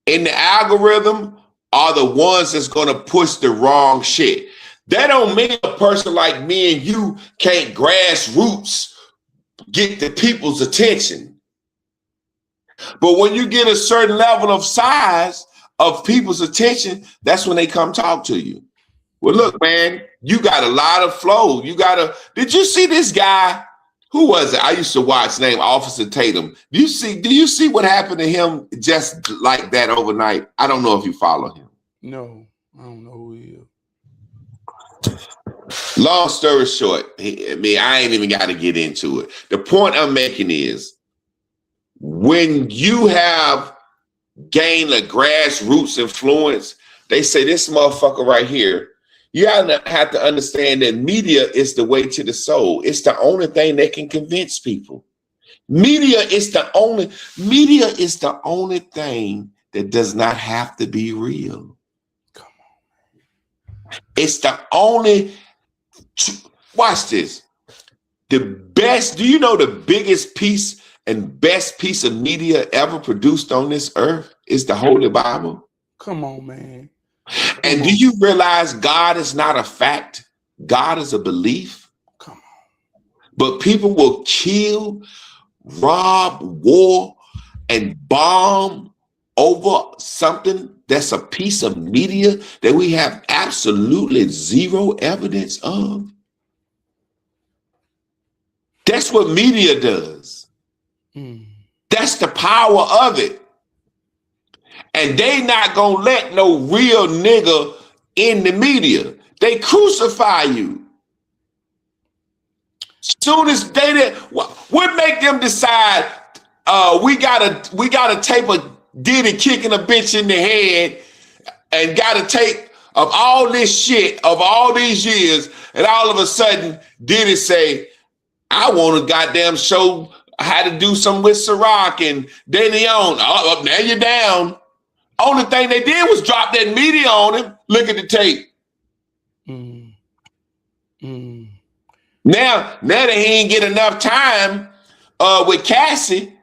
in the algorithm are the ones that's going to push the wrong shit. That don't mean a person like me and you can't grassroots get the people's attention. But when you get a certain level of size of people's attention, that's when they come talk to you. Well, look, man, you got a lot of flow. Did you see this guy? Who was it? I used to watch, named Officer Tatum. Do you see what happened to him just like that overnight? I don't know if you follow him. No, I don't know who he is. Long story short, I ain't even got to get into it. The point I'm making is when you have gained a grassroots influence, they say this motherfucker right here, you have to understand that media is the way to the soul. It's the only thing that can convince people. Media is the only thing that does not have to be real. Come on. It's the only, watch this. Do you know the biggest piece and best piece of media ever produced on this earth is the Holy Bible? Come on, man. And do you realize God is not a fact? God is a belief. Come on. But people will kill, rob, war, and bomb over something that's a piece of media that we have absolutely zero evidence of. That's what media does. That's the power of it. And they not gonna let no real nigga in the media. They crucify you. Soon as they did, what make them decide we gotta tape a Diddy kicking a bitch in the head and gotta take of all this shit of all these years, and all of a sudden Diddy say, I want to goddamn show how to do something with Ciroc and De Leon. Oh, now you're down. Only thing they did was drop that media on him. Look at the tape. Now that he ain't get enough time with Cassie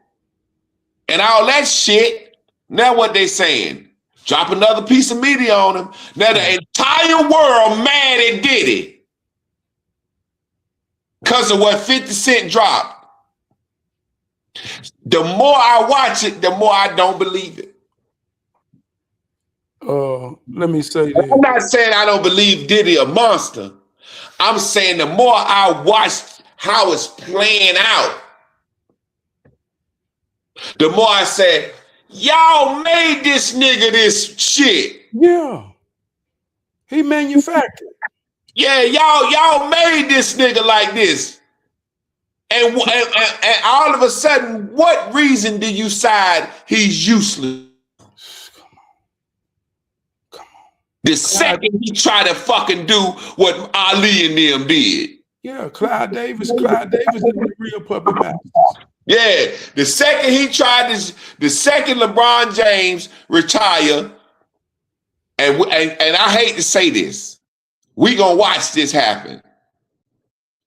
and all that shit, now what they saying? Drop another piece of media on him. Now the entire world mad at Diddy because of what 50 Cent dropped. The more I watch it, the more I don't believe it. Let me say this. I'm not saying I don't believe Diddy a monster. I'm saying the more I watch how it's playing out, the more I said, y'all made this nigga this shit. Yeah. He manufactured. Yeah, y'all made this nigga like this. And all of a sudden, what reason do you side he's useless? Come on. The second he tried to fucking do what Ali and them did. Yeah, Clyde Davis is the real puppet master. Yeah, the second he tried this, the second LeBron James retire, and I hate to say this, we gonna watch this happen.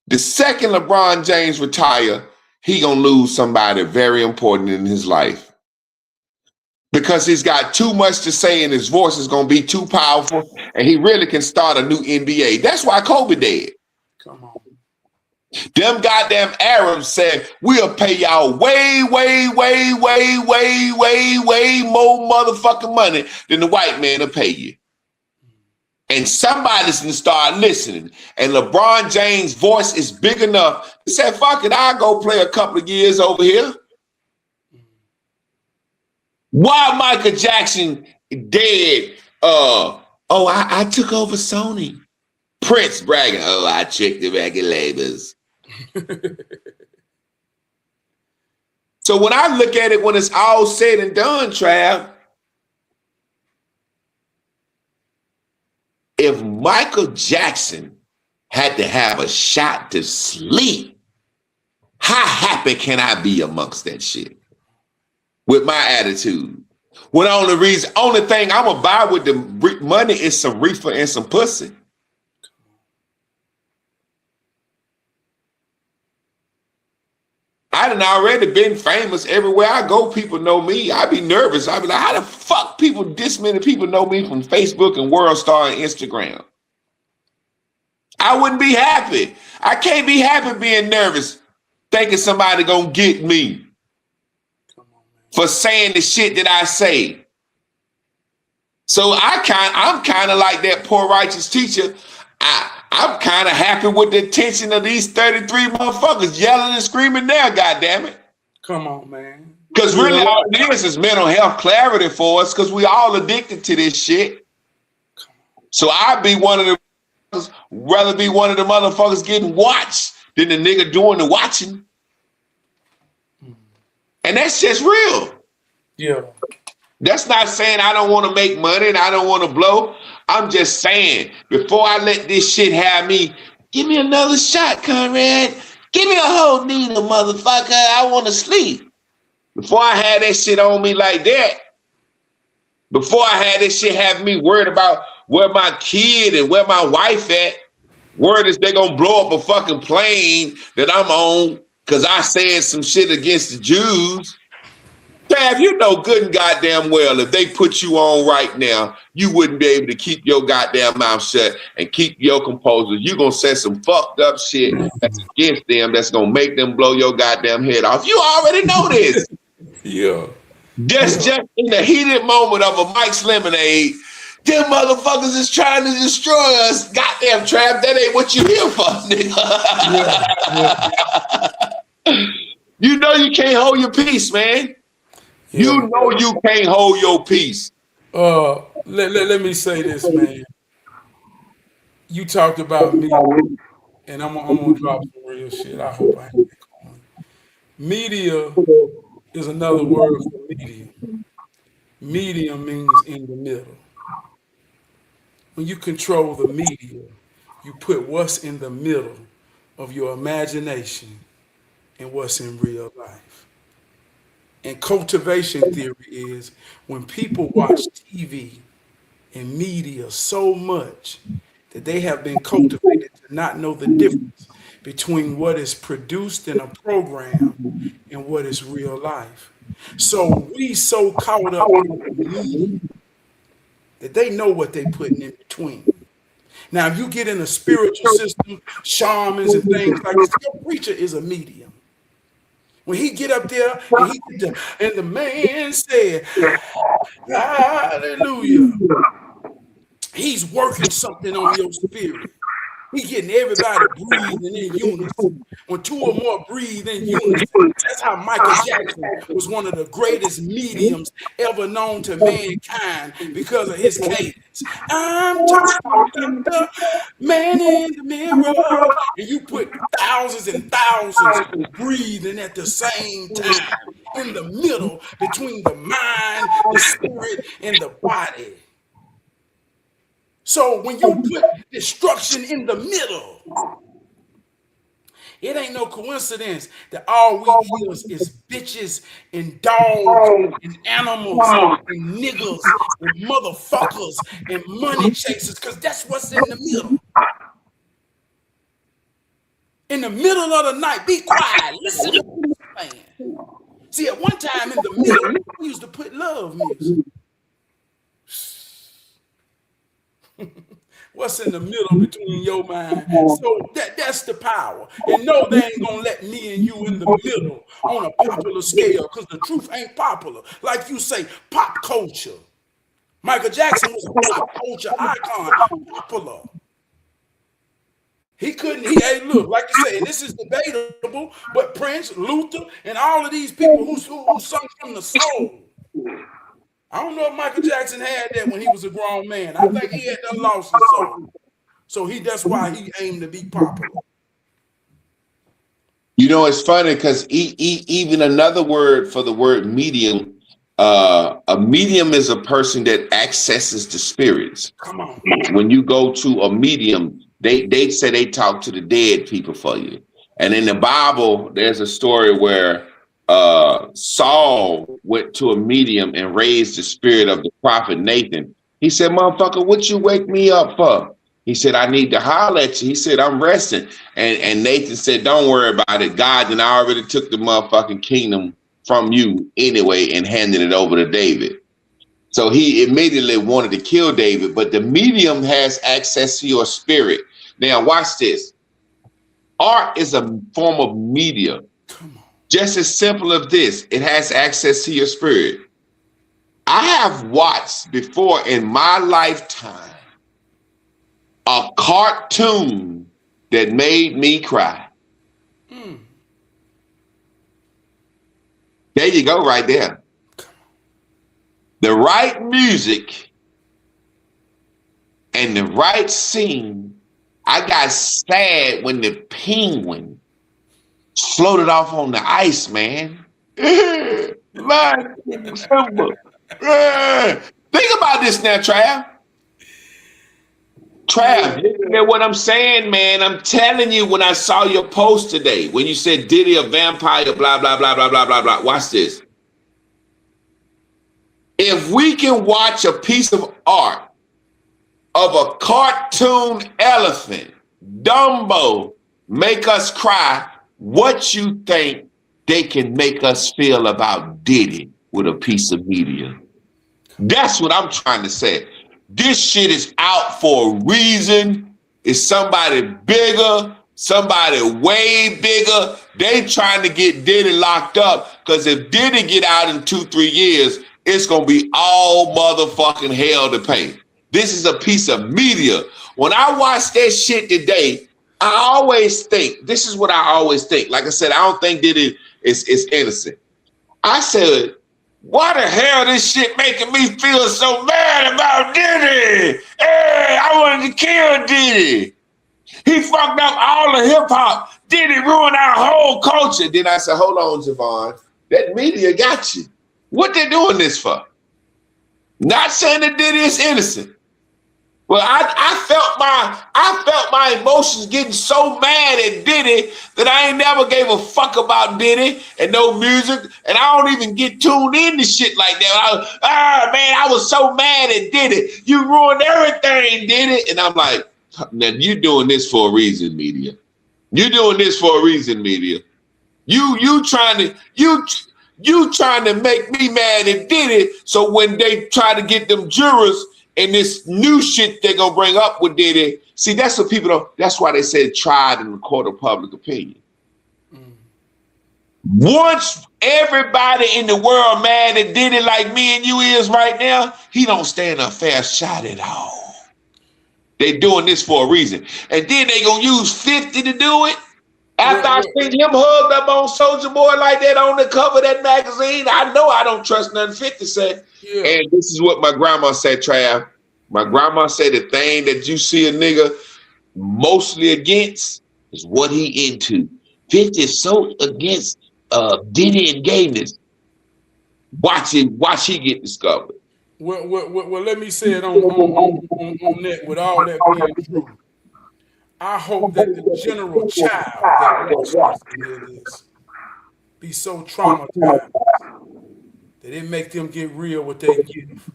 The second LeBron James retire, he gonna lose somebody very important in his life. Because he's got too much to say and his voice is gonna be too powerful, and he really can start a new NBA. That's why Kobe dead. Come on. Them goddamn Arabs said, we'll pay y'all way more motherfucking money than the white man will pay you. And somebody's gonna start listening. And LeBron James' voice is big enough to say, fuck it, I'll go play a couple of years over here. Why Michael Jackson dead? I took over Sony. Prince bragging, I checked the record labels. So when I look at it, when it's all said and done, Trav, if Michael Jackson had to have a shot to sleep, how happy can I be amongst that shit with my attitude? When only thing I'm gonna buy with the money is some reefer and some pussy. I done already been famous everywhere I go. People know me. I be nervous. I be like, how the fuck this many people know me from Facebook and World Star and Instagram? I wouldn't be happy. I can't be happy being nervous, thinking somebody gonna get me for saying the shit that I say. So I'm kind of like that poor righteous teacher. I'm kind of happy with the attention of these 33 motherfuckers yelling and screaming there, goddammit. Come on, man. Because really all it is mental health clarity for us because we all addicted to this shit. So I'd be rather be one of the motherfuckers getting watched than the nigga doing the watching. And that's just real. Yeah. That's not saying I don't want to make money and I don't want to blow. I'm just saying, before I let this shit have me, give me another shot, Conrad. Give me a whole needle, motherfucker. I want to sleep. Before I had that shit on me like that, before I had this shit have me worried about where my kid and where my wife at, worried is they gonna blow up a fucking plane that I'm on because I said some shit against the Jews. Trav, you know good and goddamn well if they put you on right now, you wouldn't be able to keep your goddamn mouth shut and keep your composure. You're going to say some fucked up shit that's against them that's going to make them blow your goddamn head off. You already know this. Yeah. Just in the heated moment of a Mike's Lemonade, them motherfuckers is trying to destroy us. Goddamn, Trav, that ain't what you here for, nigga. You know you can't hold your peace, man. Yeah. You know you can't hold your peace. Let me say this, man. You talked about me, and I'm gonna drop some real shit. I hope I ain't going. Media is another word for medium. Medium means in the middle. When you control the media, you put what's in the middle of your imagination and what's in real life. And cultivation theory is when people watch TV and media so much that they have been cultivated to not know the difference between what is produced in a program and what is real life. So we so caught up in the media that they know what they putting in between. Now, if you get in a spiritual system, shamans and things like this, your preacher is a medium. When he get up there and the man said, hallelujah, he's working something on your spirit. He getting everybody breathing in unison. When two or more breathe in unison, that's how Michael Jackson was one of the greatest mediums ever known to mankind because of his cadence. I'm talking about the man in the mirror. And you put thousands and thousands breathing at the same time in the middle between the mind, the spirit, and the body. So when you put destruction in the middle, it ain't no coincidence that all we is bitches and dogs and animals and niggas and motherfuckers and money chasers, because that's what's in the middle. In the middle of the night, be quiet, listen to this man. See, at one time in the middle, we used to put love music. What's in the middle between your mind? So that's the power. And no, they ain't gonna let me and you in the middle on a popular scale, because the truth ain't popular. Like you say, pop culture. Michael Jackson was a pop culture icon, popular. He couldn't, hey, look, like you say, and this is debatable, but Prince, Luther, and all of these people who sung from the soul. I don't know if Michael Jackson had that when he was a grown man. I think he had done lost his soul. So that's why he aimed to be popular. You know, it's funny because even another word for the word medium, a medium is a person that accesses the spirits. Come on. When you go to a medium, they say they talk to the dead people for you. And in the Bible, there's a story where Saul went to a medium and raised the spirit of the prophet Nathan. He said, motherfucker, what you wake me up for? He said, I need to holler at you. He said, I'm resting. And Nathan said, don't worry about it. God and I already took the motherfucking kingdom from you anyway and handed it over to David. So he immediately wanted to kill David, but the medium has access to your spirit. Now watch this. Art is a form of media. Just as simple as this, it has access to your spirit. I have watched before in my lifetime a cartoon that made me cry. There you go, right there. The right music and the right scene. I got sad when the penguin floated off on the ice, man. Think about this now, Trab. Trab, you know what I'm saying, man? I'm telling you, when I saw your post today, when you said Diddy a vampire, blah, blah, blah, blah, blah, blah, blah. Watch this. If we can watch a piece of art of a cartoon elephant, Dumbo, make us cry, what you think they can make us feel about Diddy with a piece of media? That's what I'm trying to say. This shit is out for a reason. It's somebody bigger, somebody way bigger. They trying to get Diddy locked up, because if Diddy get out in 2-3 years, it's gonna be all motherfucking hell to pay. This is a piece of media. When I watch that shit today, I always think, this is what I always think. Like I said, I don't think Diddy is innocent. I said, why the hell this shit making me feel so bad about Diddy? Hey, I wanted to kill Diddy. He fucked up all the hip hop. Diddy ruined our whole culture. Then I said, hold on, Javon. That media got you. What they doing this for? Not saying that Diddy is innocent. Well, I felt my emotions getting so mad at Diddy that I ain't never gave a fuck about Diddy and no music, and I don't even get tuned into shit like that. I was so mad at Diddy. You ruined everything, Diddy. And I'm like, now you doing this for a reason, media. You doing this for a reason, media. You trying to make me mad at Diddy, so when they try to get them jurors and this new shit they're gonna bring up with Diddy, see, that's what people don't, that's why they said tried in the court of public opinion. Once everybody in the world mad at Diddy like me and you is right now, he don't stand a fair shot at all. They doing this for a reason. And then they gonna use 50 to do it. After I seen him hugged up on Soulja Boy like that on the cover of that magazine, I know I don't trust nothing 50 said. Yeah. And this is what my grandma said, Trav. My grandma said the thing that you see a nigga mostly against is what he into. 50 is so against Diddy and gayness. Watch he get discovered. Well, let me say it on that with all that being true. I hope that the general child that watches this be so traumatized that it make them get real with their gift.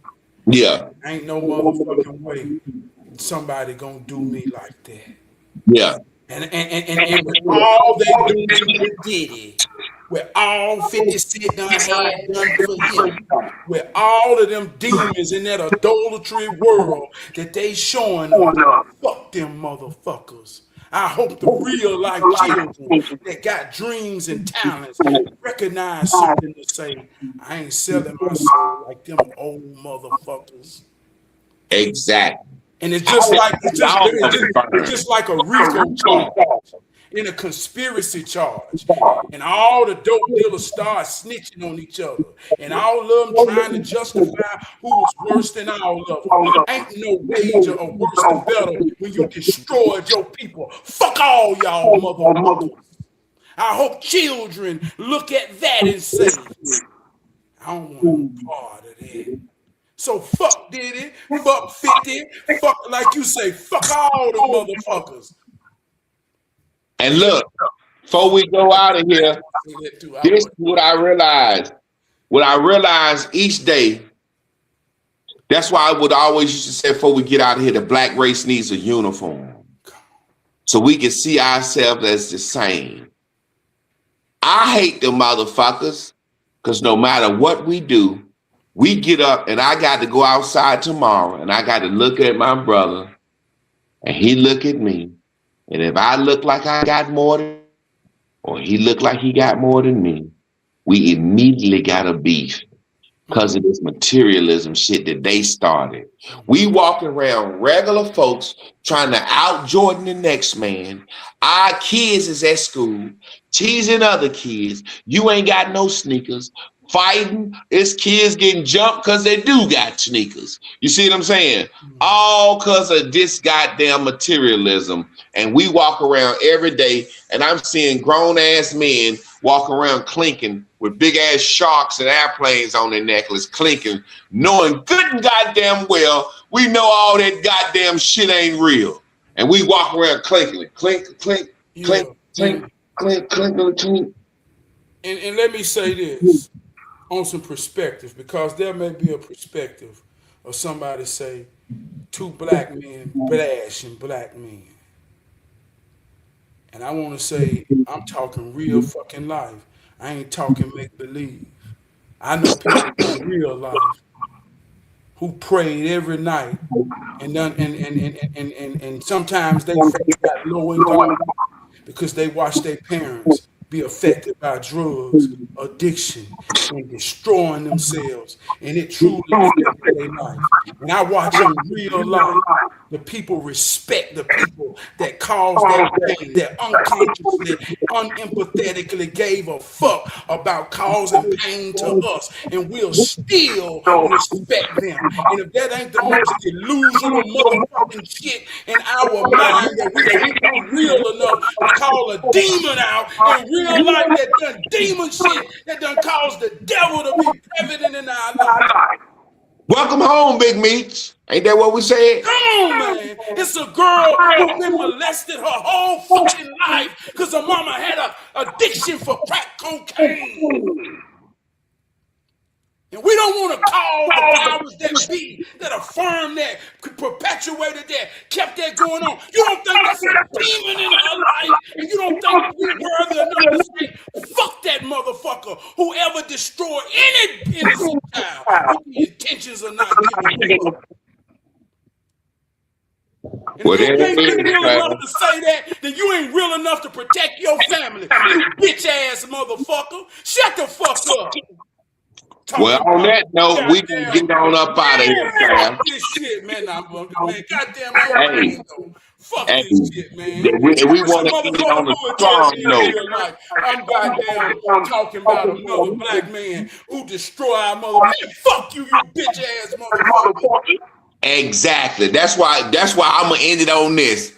Yeah. Ain't no motherfucking way somebody gonna do me like that. Yeah. And with all they do to Diddy, with all 50 Cent done for him, with all of them demons in that idolatry world that they showing us, fuck them motherfuckers. I hope the real life children that got dreams and talents recognize something to say, I ain't selling my soul like them old motherfuckers. Exactly. And it's just like a RICO charge and a conspiracy charge. And all the dope dealers start snitching on each other. And all of them trying to justify who was worse than all of them. Ain't no major or worse than better when you destroyed your people. Fuck all y'all motherfuckers. I hope children look at that and say, I don't want no part of that. So fuck Diddy, fuck 50, fuck, like you say, fuck all the motherfuckers. And look, before we go out of here, this is what I realized. What I realized each day, that's why I would always used to say before we get out of here, the black race needs a uniform. So we can see ourselves as the same. I hate them motherfuckers, because no matter what we do, we get up and I got to go outside tomorrow and I got to look at my brother and he look at me. And if I look like I got more than or he look like he got more than me, we immediately got a beef because of this materialism shit that they started. We walking around regular folks trying to out Jordan the next man. Our kids is at school teasing other kids. You ain't got no sneakers. Fighting, it's kids getting jumped because they do got sneakers. You see what I'm saying? All because of this goddamn materialism. And we walk around every day and I'm seeing grown ass men walk around clinking with big ass sharks and airplanes on their necklace, clinking, knowing good and goddamn well we know all that goddamn shit ain't real. And we walk around clinking, clink, clink, clink, clink, clink, clink, clink. And let me say this on some perspective, because there may be a perspective of somebody say two black men bashing black men. And I want to say, I'm talking real fucking life. I ain't talking make believe. I know people in real life who prayed every night, and sometimes they got low in God because they watched their parents be affected by drugs, addiction, and destroying themselves. And it truly affected their life. And I watch in real life, the people respect the people that caused that pain, that unconsciously, unempathetically gave a fuck about causing pain to us. And we'll still respect them. And if that ain't the most delusional motherfucking shit in our mind, that we ain't real enough to call a demon out in real life, that done demon shit that done caused the devil to be prevalent in our life. Welcome home, Big Meats. Ain't that what we said? Come on, man. It's a girl who been molested her whole fucking life because her mama had a addiction for crack cocaine. And we don't want to call the powers that be, that affirmed that, perpetuated that, kept that going on. You don't think that's a demon in her life, and you don't think we worthy enough to say, fuck that motherfucker, whoever destroyed any innocent child with the intentions of not giving a fuck. And if you ain't real enough to say that, then you ain't real enough to protect your family, you bitch ass motherfucker. Shut the fuck up. Well, talking on about that note, we can goddamn, get on up out of here, man, Trab. fuck this shit, man. Nah, man, goddamn, I ain't Hey, playing though. Fuck hey, this shit, man. we I wish a want to end motherfucker on a would tell strong me in note. real life I'm goddamn talking about another black man who destroy our mother. Man, fuck you, you bitch ass motherfucker. Exactly. That's why I'm gonna end it on this.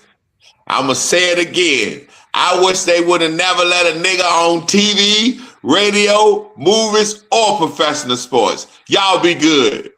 I'm gonna say it again. I wish they would have never let a nigga on TV, radio, movies, or professional sports. Y'all be good.